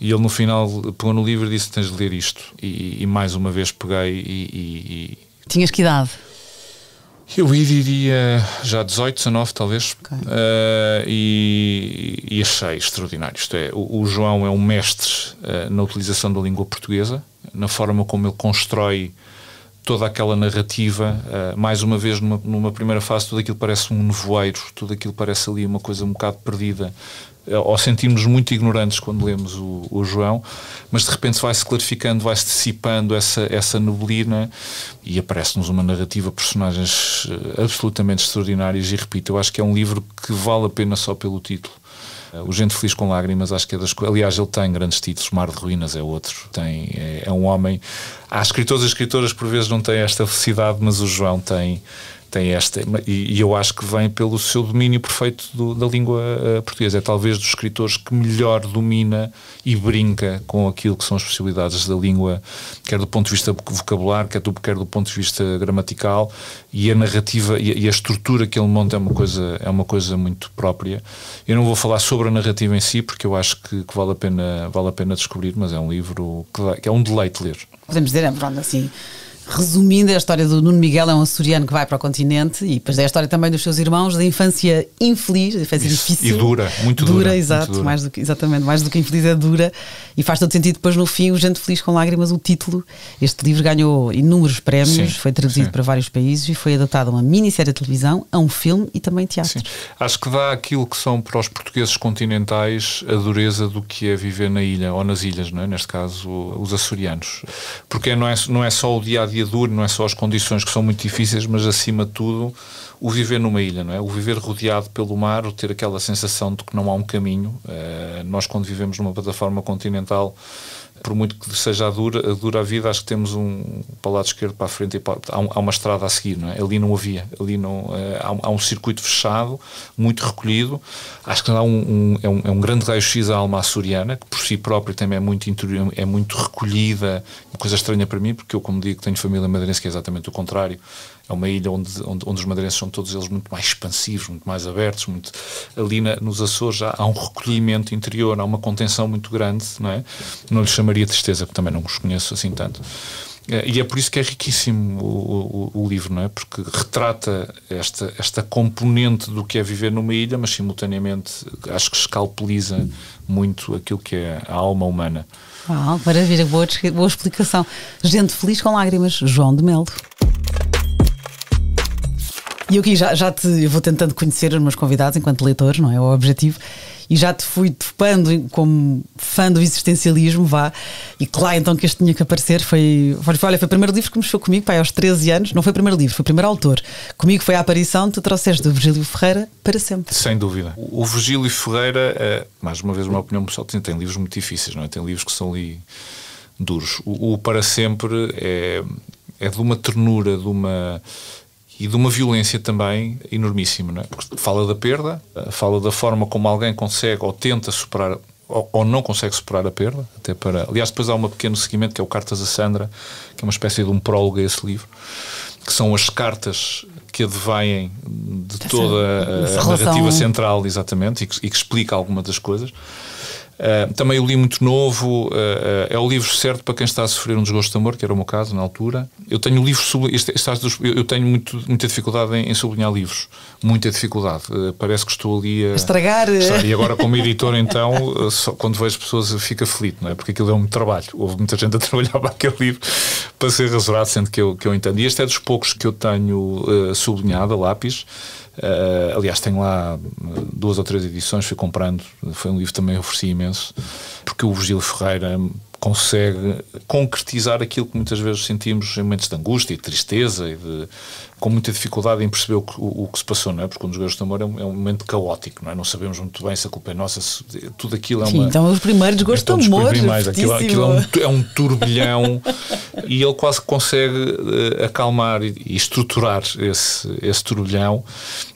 [SPEAKER 2] E ele no final pegou no livro e disse: tens de ler isto. E mais uma vez peguei e...
[SPEAKER 1] Tinhas que idade?
[SPEAKER 2] Eu diria já 18, 19 talvez.
[SPEAKER 1] Okay.
[SPEAKER 2] E achei extraordinário. Isto é, o João é um mestre na utilização da língua portuguesa, na forma como ele constrói toda aquela narrativa. Mais uma vez, numa primeira fase, tudo aquilo parece um nevoeiro, tudo aquilo parece ali uma coisa um bocado perdida, ou sentimos muito ignorantes quando lemos o João, mas de repente vai-se clarificando, vai-se dissipando essa neblina e aparece-nos uma narrativa, personagens absolutamente extraordinários. E repito, eu acho que é um livro que vale a pena só pelo título. O Gente Feliz com Lágrimas, acho que é das coisas. Aliás, ele tem grandes títulos. Mar de Ruínas é outro. É um homem. Há escritores e escritoras que por vezes não têm esta felicidade, mas o João tem esta, e eu acho que vem pelo seu domínio perfeito da língua portuguesa. É talvez dos escritores que melhor domina e brinca com aquilo que são as possibilidades da língua, quer do ponto de vista vocabular, quer do ponto de vista gramatical, e a narrativa e a estrutura que ele monta é uma coisa muito própria. Eu não vou falar sobre a narrativa em si, porque eu acho que vale a pena descobrir, mas é um livro que é um deleite ler.
[SPEAKER 1] Podemos dizer, pronto, assim, resumindo, a história do Nuno Miguel é um açoriano que vai para o continente, e depois é a história também dos seus irmãos, da infância infeliz, da infância difícil.
[SPEAKER 2] E dura, muito dura.
[SPEAKER 1] Dura, exato, muito dura. Exatamente, mais do que infeliz é dura, e faz todo sentido depois no fim, o Gente Feliz com Lágrimas, o título. Este livro ganhou inúmeros prémios, foi traduzido para vários países e foi adaptado a uma minissérie de televisão, a um filme e também teatro. Sim.
[SPEAKER 2] Acho que dá aquilo que são para os portugueses continentais a dureza do que é viver na ilha, ou nas ilhas, não é? Neste caso os açorianos, porque não é só o dia-a-dia duro, não é só as condições que são muito difíceis, mas acima de tudo o viver numa ilha, não é? O viver rodeado pelo mar, o ter aquela sensação de que não há um caminho. Nós, quando vivemos numa plataforma continental, por muito que seja dura a vida, acho que temos para o lado esquerdo, para a frente, há uma estrada a seguir, não é? Ali não havia, há um circuito fechado, muito recolhido. Acho que é um grande raio-x à alma açoriana, que por si própria também é muito interior, é muito recolhida, uma coisa estranha para mim, porque eu, como digo, tenho família madeirense, que é exatamente o contrário. É uma ilha onde os madeirenses são todos eles muito mais expansivos, muito mais abertos. Ali nos Açores há um recolhimento interior, há uma contenção muito grande, não é? Não lhe chamaria tristeza, porque também não os conheço assim tanto. E é por isso que é riquíssimo o livro, não é? Porque retrata esta componente do que é viver numa ilha, mas simultaneamente acho que escalpeliza muito aquilo que é a alma humana.
[SPEAKER 1] Maravilha, boa explicação. Gente Feliz com Lágrimas, João de Melo. E eu aqui eu vou tentando conhecer os meus convidados enquanto leitores, não é? O objetivo. E já te fui topando como fã do existencialismo, e claro, então que este tinha que aparecer. Foi o primeiro livro que mexeu comigo, aos 13 anos. Não foi o primeiro livro, foi o primeiro autor. Comigo foi a aparição, tu trouxeste o Virgílio Ferreira para sempre.
[SPEAKER 2] Sem dúvida. O Virgílio Ferreira, mais uma vez, uma opinião pessoal, tem livros muito difíceis, não é? Tem livros que são ali duros. O Para Sempre é de uma ternura, e de uma violência também enormíssima, não é? Porque fala da perda, fala da forma como alguém consegue ou tenta superar ou não consegue superar a perda. Aliás, depois há um pequeno seguimento que é o Cartas a Sandra, que é uma espécie de um prólogo a esse livro, que são as cartas que advêm de toda a narrativa central, exatamente, e que explica alguma das coisas. Também eu li muito novo. É o livro certo para quem está a sofrer um desgosto de amor, que era o meu caso na altura. Eu tenho o livro eu tenho muita dificuldade em sublinhar livros, muita dificuldade. Parece que estou ali a
[SPEAKER 1] estragar.
[SPEAKER 2] E agora, como editor, então, quando vejo pessoas, fico aflito, não é? Porque aquilo é um trabalho. Houve muita gente a trabalhar para aquele livro para ser rasurado, sendo que eu entendo. E este é dos poucos que eu tenho sublinhado a lápis. Aliás, tenho lá 2 ou 3 edições, fui comprando. Foi um livro que também ofereci imenso, porque o Virgílio Ferreira consegue concretizar aquilo que muitas vezes sentimos em momentos de angústia e de tristeza com muita dificuldade em perceber o que se passou, não é? Porque quando os gostos de amor é um momento caótico, não é? Não sabemos muito bem se a culpa é nossa, se tudo aquilo é uma...
[SPEAKER 1] Então os primeiros gostos de amor,
[SPEAKER 2] aquilo é um turbilhão e ele quase consegue acalmar e estruturar esse turbilhão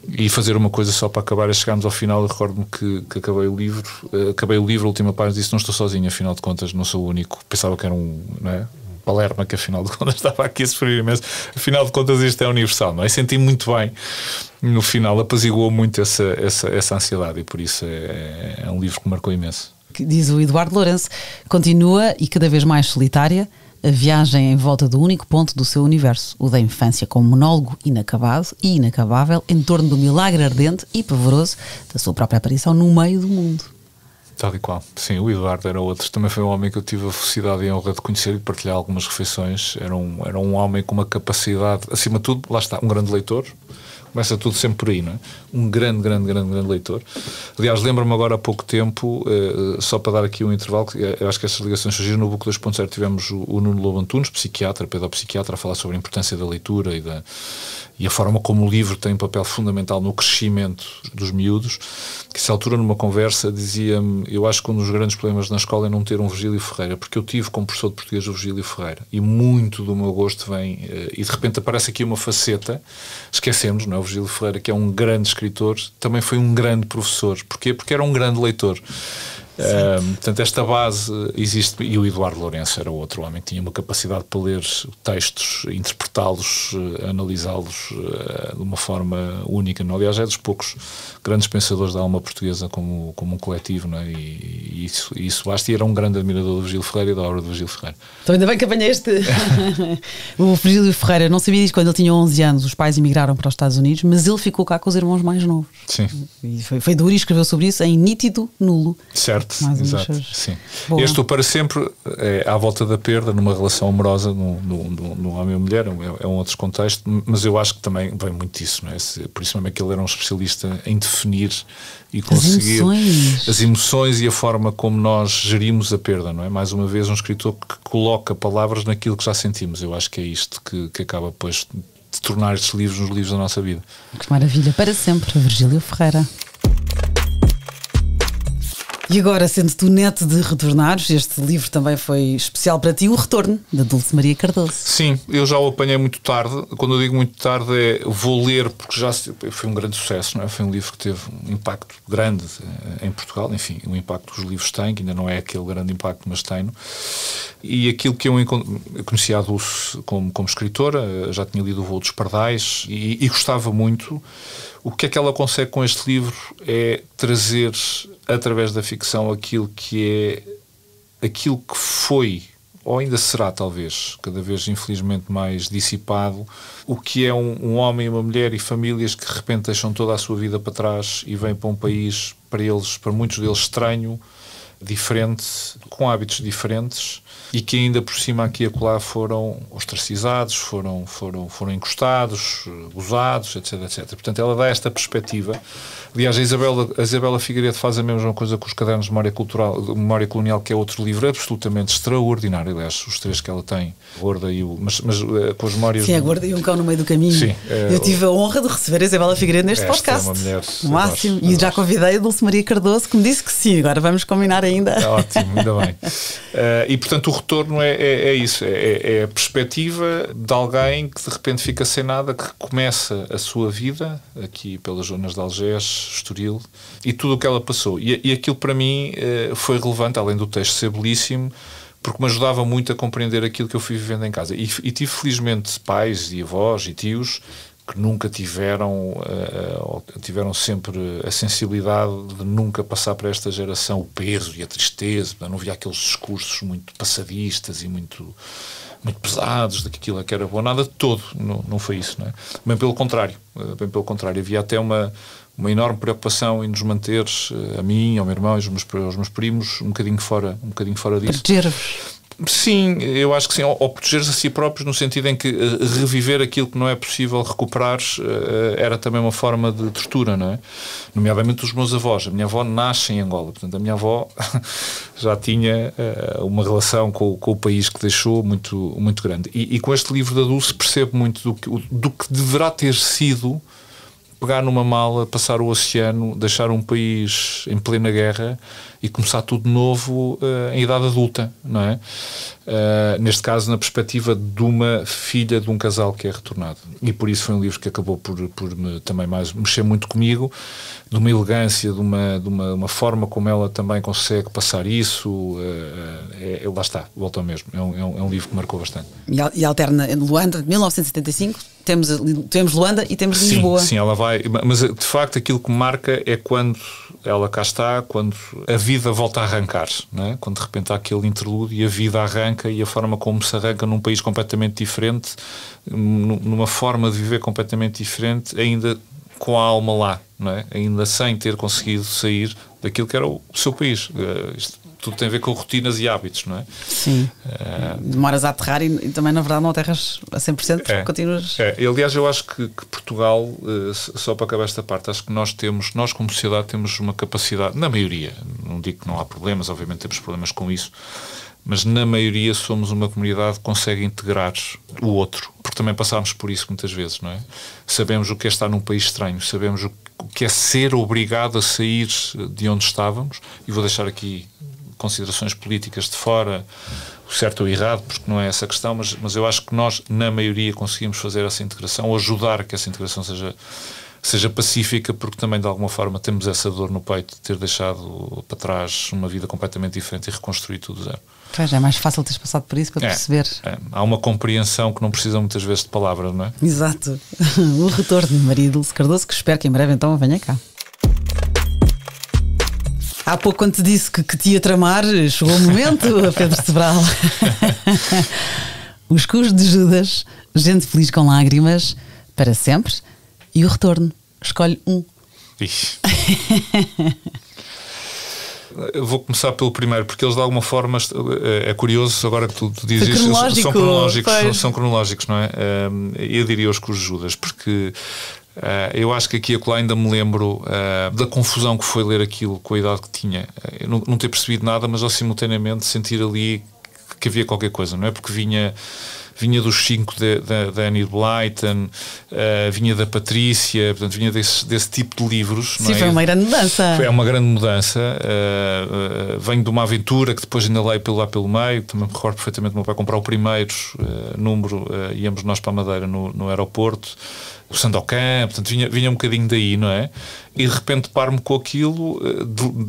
[SPEAKER 2] e fazer uma coisa só para acabar. Chegámos ao final, eu recordo-me que acabei o livro, a última página, disse: não estou sozinho, afinal de contas não sou o único. Pensava que era não é? Palerma, que afinal de contas estava aqui a sofrer imenso. Afinal de contas isto é universal, não é? Senti muito bem no final, apaziguou muito essa ansiedade, e por isso é um livro que marcou imenso.
[SPEAKER 1] Diz o Eduardo Lourenço: continua e cada vez mais solitária a viagem em volta do único ponto do seu universo, o da infância, com um monólogo inacabado e inacabável em torno do milagre ardente e pavoroso da sua própria aparição no meio do mundo.
[SPEAKER 2] Tal e qual. Sim, o Eduardo era outro. Também foi um homem que eu tive a felicidade e a honra de conhecer e de partilhar algumas refeições. Era um homem com uma capacidade, acima de tudo, lá está, um grande leitor. Começa tudo sempre por aí, não é? Um grande leitor. Aliás, lembro-me agora há pouco tempo, só para dar aqui um intervalo, eu acho que essas ligações surgiram no Book 2.0. Tivemos o Nuno Lobo Antunes, psiquiatra, pedopsiquiatra, a falar sobre a importância da leitura e a forma como o livro tem um papel fundamental no crescimento dos miúdos. Que, essa altura, numa conversa, dizia-me: eu acho que um dos grandes problemas na escola é não ter um Virgílio Ferreira, porque eu tive como professor de português o Virgílio Ferreira, e muito do meu gosto vem, e de repente aparece aqui uma faceta, esquecemos, não é? O Virgílio Ferreira, que é um grande escritor, também foi um grande professor. Porquê? Porque era um grande leitor. Portanto, esta base existe. E o Eduardo Lourenço era outro homem que tinha uma capacidade para ler textos, interpretá-los, analisá-los de uma forma única. Não? Aliás, é dos poucos grandes pensadores da alma portuguesa como um coletivo, não é? E isso basta. E era um grande admirador do Virgílio Ferreira e da obra do Virgílio Ferreira.
[SPEAKER 1] Então ainda bem que apanhaste o Virgílio Ferreira. Não sabia disso. Quando ele tinha 11 anos, os pais emigraram para os Estados Unidos, mas ele ficou cá com os irmãos mais novos.
[SPEAKER 2] Sim.
[SPEAKER 1] E foi duro, e escreveu sobre isso em Nítido Nulo.
[SPEAKER 2] Certo. Exato, sim. Eu estou para sempre à volta da perda, numa relação amorosa no homem e mulher, é um outro contexto, mas eu acho que também vem muito disso, não é? Por isso mesmo é que ele era um especialista em definir e conseguir as emoções e a forma como nós gerimos a perda, não é? Mais uma vez, um escritor que coloca palavras naquilo que já sentimos. Eu acho que é isto que acaba depois de tornar estes livros nos livros da nossa vida.
[SPEAKER 1] Que maravilha, para sempre, Virgílio Ferreira. E agora, sendo tu neto de retornados, este livro também foi especial para ti, O Retorno, da Dulce Maria Cardoso.
[SPEAKER 2] Sim, eu já o apanhei muito tarde. Quando eu digo muito tarde, vou ler, porque já foi um grande sucesso, não é? Foi um livro que teve um impacto grande em Portugal. Enfim, o impacto que os livros têm, que ainda não é aquele grande impacto, mas tem-no. E aquilo que eu conheci a Dulce como escritora, já tinha lido O Voo dos Pardais e gostava muito. O que é que ela consegue com este livro é trazer, através da ficção, aquilo que foi, ou ainda será talvez, cada vez infelizmente mais dissipado, o que é um homem e uma mulher e famílias que de repente deixam toda a sua vida para trás e vêm para um país, para muitos deles estranho, diferente, com hábitos diferentes, e que ainda por cima aqui e acolá foram ostracizados, foram encostados, gozados, etc, etc. Portanto, ela dá esta perspectiva. Aliás, a Isabela Figueiredo faz a mesma coisa com os Cadernos de Memória Colonial, que é outro livro absolutamente extraordinário. Aliás, os três que ela tem, a Gorda e mas com as memórias...
[SPEAKER 1] Sim, a Gorda e um Cão no Meio do Caminho.
[SPEAKER 2] Sim,
[SPEAKER 1] eu tive a honra de receber a Isabela Figueiredo neste podcast.
[SPEAKER 2] É uma mulher...
[SPEAKER 1] O máximo. E já convidei a Dulce Maria Cardoso, que me disse que sim. Agora vamos combinar ainda.
[SPEAKER 2] É ótimo, ainda bem. E, portanto, o retorno é isso. É a perspectiva de alguém que de repente fica sem nada, que começa a sua vida aqui pelas zonas de Algés, Estoril, e tudo o que ela passou. E aquilo para mim foi relevante, além do texto ser belíssimo, porque me ajudava muito a compreender aquilo que eu fui vivendo em casa. E tive felizmente pais e avós e tios que nunca tiveram sempre a sensibilidade de nunca passar para esta geração o peso e a tristeza. Não havia aqueles discursos muito passadistas e muito pesados de que aquilo é que era bom, nada de todo. Não foi isso, não é? Bem pelo contrário, havia até uma enorme preocupação em nos manter, a mim, ao meu irmão e aos meus primos, um bocadinho fora disso. Sim, eu acho que sim, ou proteger-se a si próprios no sentido em que reviver aquilo que não é possível recuperar era também uma forma de tortura, não é? Nomeadamente os meus avós. A minha avó nasce em Angola, portanto a minha avó já tinha uma relação com o país que deixou muito, muito grande. E com este livro da Dulce percebo muito do que deverá ter sido pegar numa mala, passar o oceano, deixar um país em plena guerra e começar tudo de novo em idade adulta, não é? Neste caso, na perspectiva de uma filha de um casal que é retornado. E por isso foi um livro que acabou por me também mais mexer muito comigo, de uma elegância, de uma forma como ela também consegue passar isso. Lá está, volta ao mesmo. É um livro que marcou bastante.
[SPEAKER 1] E alterna Luanda, de 1975, temos Luanda e temos Lisboa.
[SPEAKER 2] Sim, ela vai. Mas de facto aquilo que marca é quando ela cá está, quando a vida volta a arrancar, não é? Quando de repente há aquele interlúdio e a vida arranca, e a forma como se arranca num país completamente diferente, numa forma de viver completamente diferente, ainda com a alma lá, não é? Ainda sem ter conseguido sair daquilo que era o seu país. Isto tudo tem a ver com rotinas e hábitos, não é?
[SPEAKER 1] Sim. Demoras a aterrar e também, na verdade, não aterras a 100%, porque continuas...
[SPEAKER 2] Aliás, eu acho que Portugal, só para acabar esta parte, acho que nós como sociedade temos uma capacidade, na maioria, não digo que não há problemas, obviamente temos problemas com isso, mas na maioria somos uma comunidade que consegue integrar o outro, porque também passámos por isso muitas vezes, não é? Sabemos o que é estar num país estranho, sabemos o que é ser obrigado a sair de onde estávamos, e vou deixar aqui considerações políticas de fora, o certo ou o errado, porque não é essa a questão, mas eu acho que nós, na maioria, conseguimos fazer essa integração, ou ajudar a que essa integração seja pacífica, porque também, de alguma forma, temos essa dor no peito de ter deixado para trás uma vida completamente diferente e reconstruir tudo zero.
[SPEAKER 1] Pois, é mais fácil teres passado por isso para perceber.
[SPEAKER 2] Há uma compreensão que não precisa muitas vezes de palavras, não é?
[SPEAKER 1] Exato. O retorno de Maria Dulce Cardoso, que espero que em breve então venha cá. Há pouco, quando te disse que te ia tramar, chegou o momento, Pedro Sobral. Os Cus de Judas, Gente Feliz com Lágrimas, Para Sempre, e o Retorno. Escolhe um.
[SPEAKER 2] Eu vou começar pelo primeiro, porque eles de alguma forma, é curioso, agora que tu dizes isso, são cronológicos, não é? Eu diria os Cus de Judas, porque eu acho que aqui e acolá ainda me lembro da confusão que foi ler aquilo com a idade que tinha. Eu não ter percebido nada, mas ao simultaneamente sentir ali que havia qualquer coisa, não é? Porque vinha dos 5 da Annie Blyton, vinha da Patrícia, portanto vinha desse tipo de livros.
[SPEAKER 1] Sim,
[SPEAKER 2] não é?
[SPEAKER 1] Foi uma grande mudança.
[SPEAKER 2] É uma grande mudança. Venho de uma aventura que depois ainda leio lá pelo meio. Também me recordo perfeitamente do meu pai comprar o primeiro número, íamos nós para a Madeira no aeroporto. O Sandokan, portanto vinha um bocadinho daí, não é? E de repente paro-me com aquilo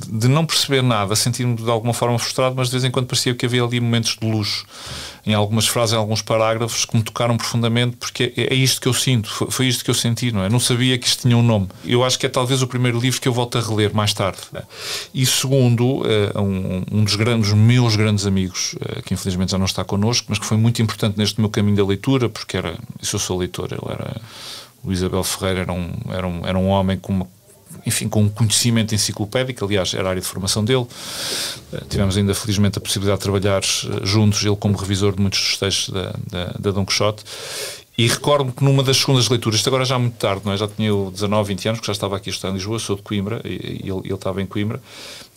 [SPEAKER 2] de não perceber nada, sentir-me de alguma forma frustrado, mas de vez em quando parecia que havia ali momentos de luz em algumas frases, em alguns parágrafos que me tocaram profundamente, porque é isto que eu sinto, foi isto que eu senti, não é? Não sabia que isto tinha um nome. Eu acho que é talvez o primeiro livro que eu volto a reler mais tarde. E segundo, um dos meus grandes amigos, que infelizmente já não está connosco, mas que foi muito importante neste meu caminho da leitura, porque eu sou leitor, o Isabel Ferreira era um homem com um conhecimento enciclopédico, aliás, era a área de formação dele. Tivemos ainda, felizmente, a possibilidade de trabalhar juntos, ele como revisor de muitos dos textos da Dom Quixote. E recordo-me que numa das segundas leituras, isto agora já muito tarde, não é? Já tinha 19, 20 anos, que já estava aqui a estudar em Lisboa, sou de Coimbra, e ele estava em Coimbra,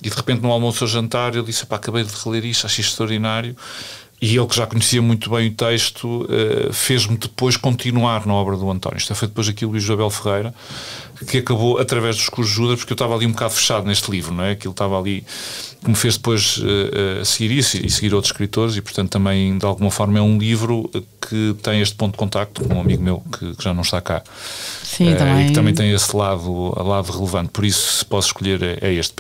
[SPEAKER 2] e de repente no almoço ou jantar ele disse: acabei de reler isto, achei extraordinário. E ele, que já conhecia muito bem o texto, fez-me depois continuar na obra do António. Isto foi depois aqui o Luís Isabel Ferreira, que acabou através dos Cus de Judas, porque eu estava ali um bocado fechado neste livro, não é? Aquilo estava ali, que me fez depois seguir isso e seguir outros escritores, e portanto também de alguma forma é um livro que tem este ponto de contacto com um amigo meu que já não está cá.
[SPEAKER 1] Sim,
[SPEAKER 2] e que também tem esse lado relevante. Por isso, se posso escolher, é este,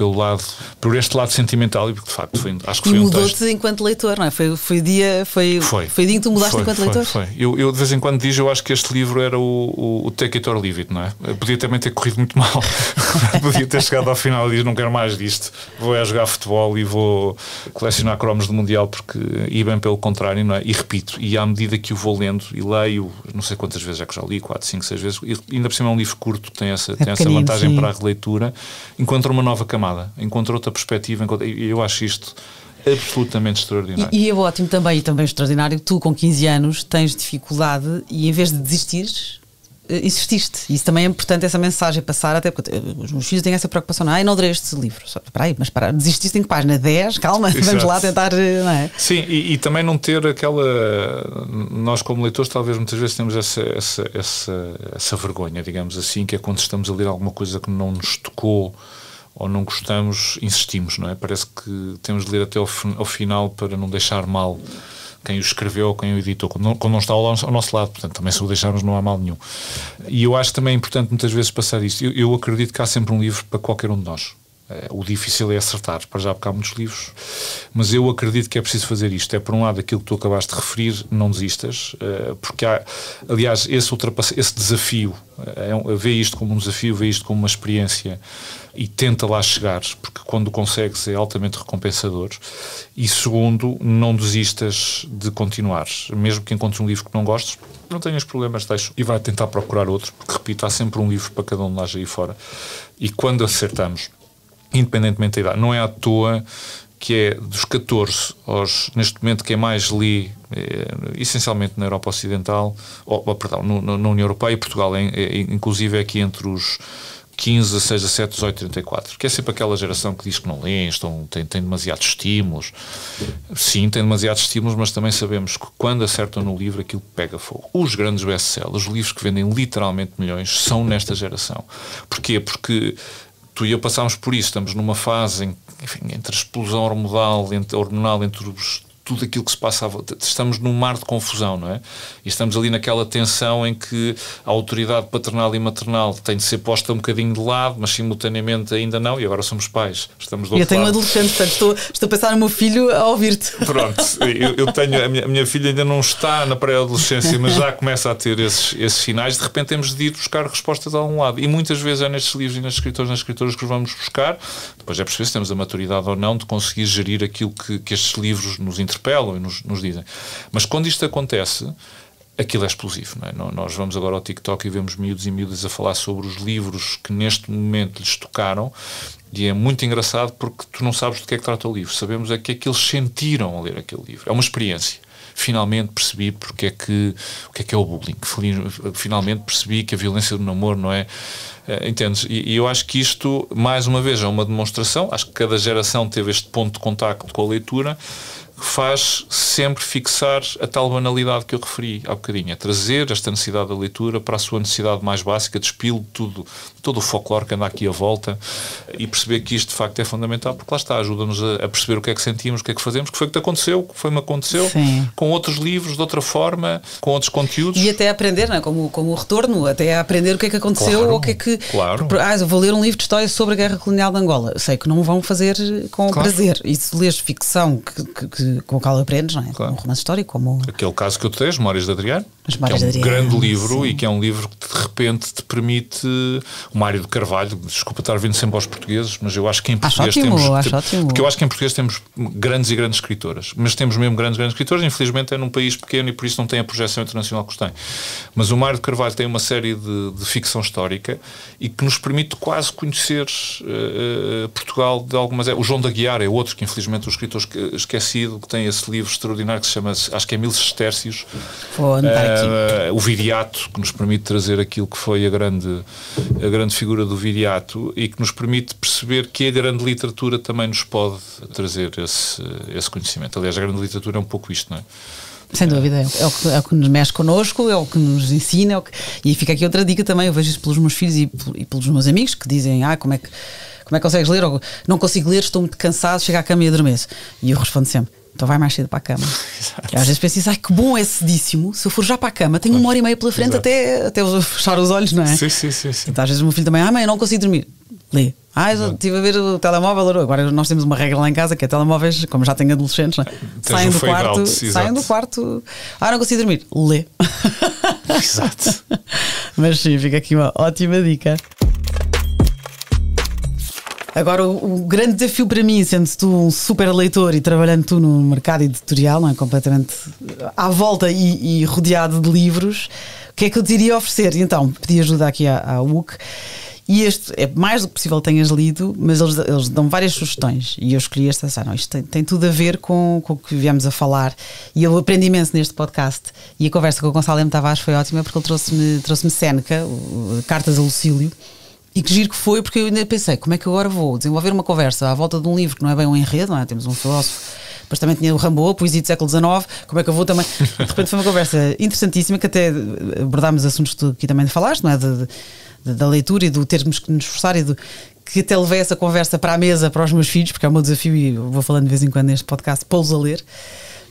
[SPEAKER 2] por este lado sentimental, e porque de facto acho que foi um texto.
[SPEAKER 1] Mudou-te enquanto leitor, não é? Foi o dia que tu mudaste enquanto leitor?
[SPEAKER 2] Foi. Eu de vez em quando digo, eu acho que este livro era o Take It or Leave It, não é? Podia também ter corrido muito mal. Podia ter chegado ao final e dizer: não quero mais disto, vou jogar futebol e vou colecionar cromos do Mundial, e bem pelo contrário, não é? E repito, e à medida que o vou lendo e leio, não sei quantas vezes é que já li, 4, 5, 6 vezes, e ainda por cima é um livro curto, tem essa vantagem, sim, para a releitura, encontra uma nova camada, encontra outra perspectiva, e eu acho isto absolutamente extraordinário.
[SPEAKER 1] E é ótimo também, e também extraordinário, tu com 15 anos tens dificuldade e em vez de desistires, insististe. Isso também é importante, essa mensagem passar, até porque os meus filhos têm essa preocupação. Não, não adorei este livro. Espera aí, mas desististe em que página? 10? Calma, exato. Vamos lá tentar, não é?
[SPEAKER 2] Sim, e também não ter aquela... Nós como leitores talvez muitas vezes temos essa vergonha, digamos assim, que é quando estamos a ler alguma coisa que não nos tocou ou não gostamos, insistimos, não é? Parece que temos de ler até ao final para não deixar mal quem o escreveu, quem o editou, quando não está ao nosso lado. Portanto, também se o deixarmos não há mal nenhum. E eu acho também importante muitas vezes passar isto. Eu acredito que há sempre um livro para qualquer um de nós. O difícil é acertar, para já, porque há muitos livros, mas eu acredito que é preciso fazer isto. É, por um lado, aquilo que tu acabaste de referir, não desistas, porque há, aliás, esse desafio, vê isto como um desafio, vê isto como uma experiência e tenta lá chegar, porque quando consegues é altamente recompensador. E segundo, não desistas de continuar, mesmo que encontres um livro que não gostes, não tenhas problemas, deixa e vai tentar procurar outro, porque, repito, há sempre um livro para cada um de nós aí fora. E quando acertamos, independentemente da idade, não é à toa que é dos 14 aos, neste momento, quem mais lê, essencialmente na Europa Ocidental, perdão, na União Europeia, e Portugal inclusive é aqui entre os 15, 16, 17, 18, 34, que é sempre aquela geração que diz que não lê, tem demasiados estímulos. Sim, tem demasiados estímulos, mas também sabemos que quando acertam no livro aquilo pega fogo. Os grandes best-sellers, os livros que vendem literalmente milhões, são nesta geração. Porquê? Porque tu e eu passámos por isso, estamos numa fase entre a explosão hormonal, entre tudo aquilo que se passa, estamos num mar de confusão, não é? E estamos ali naquela tensão em que a autoridade paternal e maternal tem de ser posta um bocadinho de lado, mas simultaneamente ainda não, e agora somos pais, estamos do outro lado.
[SPEAKER 1] Eu tenho um adolescente, portanto estou a pensar no meu filho a ouvir-te.
[SPEAKER 2] Pronto, eu tenho, a minha filha ainda não está na pré-adolescência, mas já começa a ter esses sinais, de repente temos de ir buscar respostas a algum lado, e muitas vezes é nestes livros e nas escritoras que os vamos buscar, depois é perceber se temos a maturidade ou não de conseguir gerir aquilo que estes livros nos interpelam e nos dizem. Mas quando isto acontece, aquilo é explosivo, não é? Nós vamos agora ao TikTok e vemos miúdos e miúdas a falar sobre os livros que neste momento lhes tocaram, e é muito engraçado porque tu não sabes do que é que trata o livro, sabemos é que eles sentiram a ler aquele livro, é uma experiência. Finalmente percebi o que é o bullying, finalmente percebi que a violência do namoro não é... Entendes? E eu acho que isto, mais uma vez, é uma demonstração, acho que cada geração teve este ponto de contacto com a leitura, que faz sempre fixar a tal banalidade que eu referi há bocadinho, é trazer esta necessidade da leitura para a sua necessidade mais básica, despilo todo o folclore que anda aqui à volta, e perceber que isto de facto é fundamental, porque lá está, ajuda-nos a perceber o que é que sentimos, o que é que fazemos, o que foi que te aconteceu, o que foi-me aconteceu. Sim. Com outros livros, de outra forma, com outros conteúdos.
[SPEAKER 1] E até aprender, não é? Como o retorno, até aprender o que é que aconteceu,
[SPEAKER 2] claro,
[SPEAKER 1] ou o que é que...
[SPEAKER 2] Claro.
[SPEAKER 1] Eu vou ler um livro de história sobre a Guerra Colonial de Angola. Sei que não vão fazer com prazer. E se lês ficção com a qual aprendes, não é? Claro. Um romance histórico, como...
[SPEAKER 2] Aquele caso que eu te dei, As Memórias de Adriano, que é um grande livro, sim. E que é um livro que de repente te permite... O Mário de Carvalho, desculpa estar vindo sempre aos portugueses, mas eu acho que em português porque eu acho que em português temos grandes e grandes escritoras, mas temos mesmo grandes escritoras, infelizmente é num país pequeno e por isso não tem a projeção internacional que tem. Mas o Mário de Carvalho tem uma série de ficção histórica e que nos permite quase conhecer Portugal de algumas... O João da Guiar é outro que infelizmente o escritor esquecido, que tem esse livro extraordinário que se chama, acho que é 1000 Sestércios, o Viriato, que nos permite trazer aquilo que foi a grande figura do Viriato e que nos permite perceber que a grande literatura também nos pode trazer esse conhecimento. Aliás, a grande literatura é um pouco isto, não é?
[SPEAKER 1] Sem dúvida, é o que nos mexe connosco, é o que nos ensina, e fica aqui outra dica também, eu vejo isso pelos meus filhos e pelos meus amigos que dizem, como é que consegues ler? Ou, não consigo ler, estou muito cansado, chego à cama e adormeço. E eu respondo sempre, então vai mais cedo para a cama. E às vezes penso assim, que bom é cedíssimo, se eu for já para a cama, tenho 1h30 pela frente até eu fechar os olhos, não é?
[SPEAKER 2] Sim.
[SPEAKER 1] Então, às vezes o meu filho também, mãe, eu não consigo dormir. Lê. Eu estive a ver o telemóvel. Agora nós temos uma regra lá em casa que é telemóveis, como já tenho adolescentes, não é? Saem do quarto. Não consigo dormir. Lê.
[SPEAKER 2] Exato.
[SPEAKER 1] Mas sim, fica aqui uma ótima dica. Agora, o grande desafio para mim, sendo tu um super leitor e trabalhando tu no mercado editorial, não é? Completamente à volta e rodeado de livros, o que é que eu te iria oferecer? E então, pedi ajuda aqui à UC E este é mais do que possível tenhas lido, mas eles dão várias sugestões. E eu escolhi esta, não, isto tem tudo a ver com o que viemos a falar. E eu aprendi imenso neste podcast. E a conversa com o Gonçalo M. Tavares foi ótima, porque ele trouxe-me Séneca, Cartas a Lucílio. E que giro que foi, porque eu ainda pensei, como é que eu agora vou desenvolver uma conversa à volta de um livro que não é bem um enredo, não é? Temos um filósofo, depois também tinha o Rambaud, a poesia do século XIX, como é que eu vou também... De repente foi uma conversa interessantíssima, que até abordámos assuntos que tu aqui também falaste, não é? Da leitura e do termos que nos esforçar e que até levei essa conversa para a mesa para os meus filhos, porque é o meu desafio e eu vou falando de vez em quando neste podcast, pô-los a ler.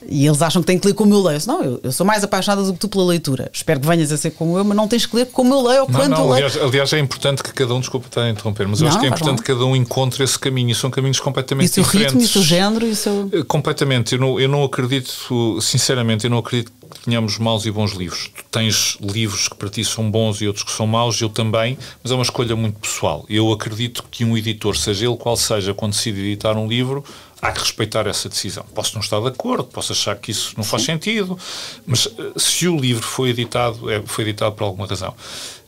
[SPEAKER 1] E eles acham que têm que ler como eu leio. Não, eu sou mais apaixonada do que tu pela leitura. Espero que venhas a ser como eu, mas não tens que ler como eu leio ou quanto eu leio.
[SPEAKER 2] Aliás, é importante que cada um, desculpa estar a interromper, mas eu acho que é importante que cada um encontre esse caminho. E são caminhos completamente diferentes.
[SPEAKER 1] E o seu ritmo, e o seu género, e o seu...
[SPEAKER 2] Completamente. Eu não acredito, sinceramente, eu não acredito que tenhamos maus e bons livros. Tu tens livros que para ti são bons e outros que são maus, eu também, mas é uma escolha muito pessoal. Eu acredito que um editor, seja ele qual seja, quando decide editar um livro, há que respeitar essa decisão. Posso não estar de acordo, posso achar que isso não faz sentido, mas se o livro foi editado por alguma razão.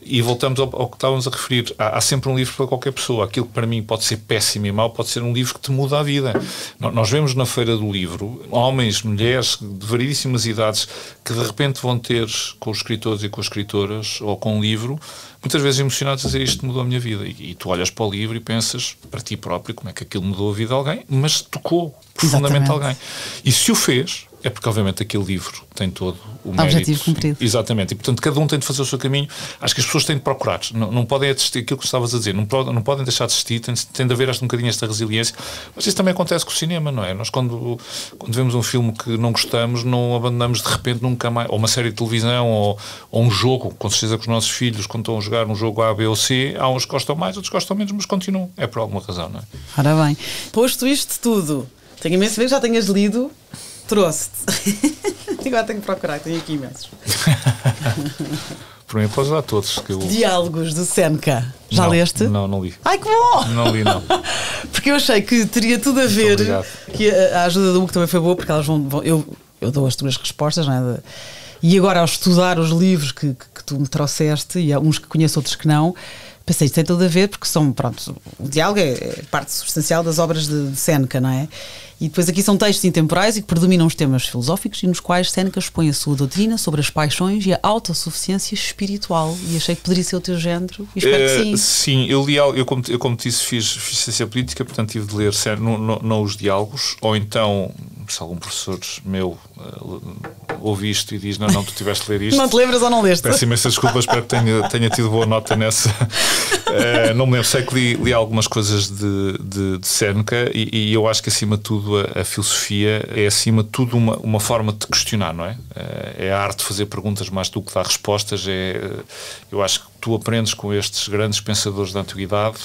[SPEAKER 2] E voltamos ao que estávamos a referir. Há sempre um livro para qualquer pessoa. Aquilo que para mim pode ser péssimo e mau pode ser um livro que te muda a vida. Nós vemos na Feira do Livro homens, mulheres de variedíssimas idades que de repente vão ter com os escritores e com as escritoras ou com um livro, muitas vezes emocionados a dizer isto mudou a minha vida. E tu olhas para o livro e pensas para ti próprio como é que aquilo mudou a vida de alguém, mas tocou profundamente alguém. E se o fez, é porque obviamente aquele livro tem todo o mérito.
[SPEAKER 1] Objetivo cumprido.
[SPEAKER 2] Exatamente. E portanto cada um tem de fazer o seu caminho. Acho que as pessoas têm de procurar. Não podem assistir aquilo que estavas a dizer. Não podem deixar de assistir. Tem de haver um bocadinho esta resiliência. Mas isso também acontece com o cinema, não é? Nós quando vemos um filme que não gostamos, não abandonamos de repente nunca mais. Ou uma série de televisão, ou um jogo. Com certeza que os nossos filhos, quando estão a jogar um jogo A, B ou C, há uns que gostam mais, outros que gostam menos, mas continuam. É por alguma razão, não é?
[SPEAKER 1] Ora bem. Posto isto tudo, tenho imenso a ver que já tenhas lido. Trouxe-te. Agora tenho que procurar, tenho aqui imensos.
[SPEAKER 2] Por mim, podes dar todos.
[SPEAKER 1] Diálogos de Séneca. Já leste?
[SPEAKER 2] Não li.
[SPEAKER 1] Ai, que bom!
[SPEAKER 2] Não li, não.
[SPEAKER 1] Porque eu achei que teria tudo a ver. Que a ajuda do Hugo também foi boa, porque elas vão eu dou as tuas respostas, não é? E agora, ao estudar os livros que tu me trouxeste, e há uns que conheço, outros que não, pensei, isto tem tudo a ver, porque o diálogo é parte substancial das obras de Séneca, não é? E depois aqui são textos intemporais e que predominam os temas filosóficos e nos quais Séneca expõe a sua doutrina sobre as paixões e a autossuficiência espiritual. E achei que poderia ser o teu género e espero que sim.
[SPEAKER 2] Sim, eu como disse, fiz ciência política, portanto tive de ler não os diálogos, ou então, se algum professor meu ouve isto e diz, não, tu tiveste de ler isto.
[SPEAKER 1] Não te lembras ou não leste?
[SPEAKER 2] Peço imensa desculpa, espero que tenha tido boa nota nessa. Não me lembro, sei que li algumas coisas de Séneca e eu acho que acima de tudo a filosofia é acima de tudo uma forma de questionar, não é? É a arte de fazer perguntas mais do que dar respostas. Eu acho que tu aprendes com estes grandes pensadores da antiguidade,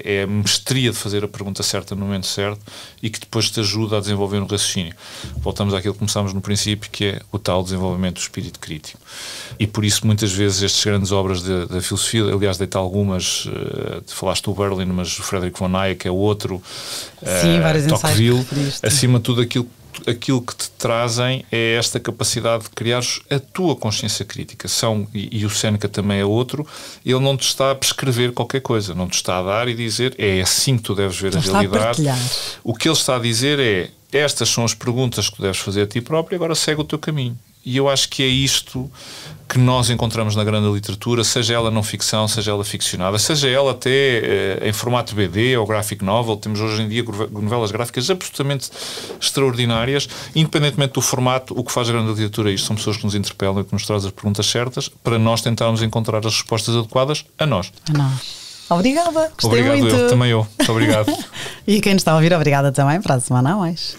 [SPEAKER 2] é a mestria de fazer a pergunta certa no momento certo e que depois te ajuda a desenvolver um raciocínio. Voltamos àquilo que começámos no princípio, que é o tal desenvolvimento do espírito crítico. E por isso muitas vezes estas grandes obras da filosofia, aliás deita algumas, falaste do Berlin, mas o Frederick von Hayek é outro.
[SPEAKER 1] Sim, vários
[SPEAKER 2] Tocqueville, acima de tudo aquilo que te trazem é esta capacidade de criares a tua consciência crítica. E o Séneca também é outro, ele não te está a prescrever qualquer coisa, não te está a dar e dizer é assim que tu deves ver a realidade. O que ele está a dizer é estas são as perguntas que tu deves fazer a ti próprio e agora segue o teu caminho. E eu acho que é isto que nós encontramos na grande literatura, seja ela não ficção, seja ela ficcionada, seja ela até em formato BD ou graphic novel. Temos hoje em dia novelas gráficas absolutamente extraordinárias, independentemente do formato. O que faz a grande literatura é isto, são pessoas que nos interpelam e que nos trazem as perguntas certas para nós tentarmos encontrar as respostas adequadas a nós.
[SPEAKER 1] Obrigada, gostei muito.
[SPEAKER 2] Também eu. Muito obrigado.
[SPEAKER 1] E quem nos está a ouvir, obrigada também, para a semana a mais.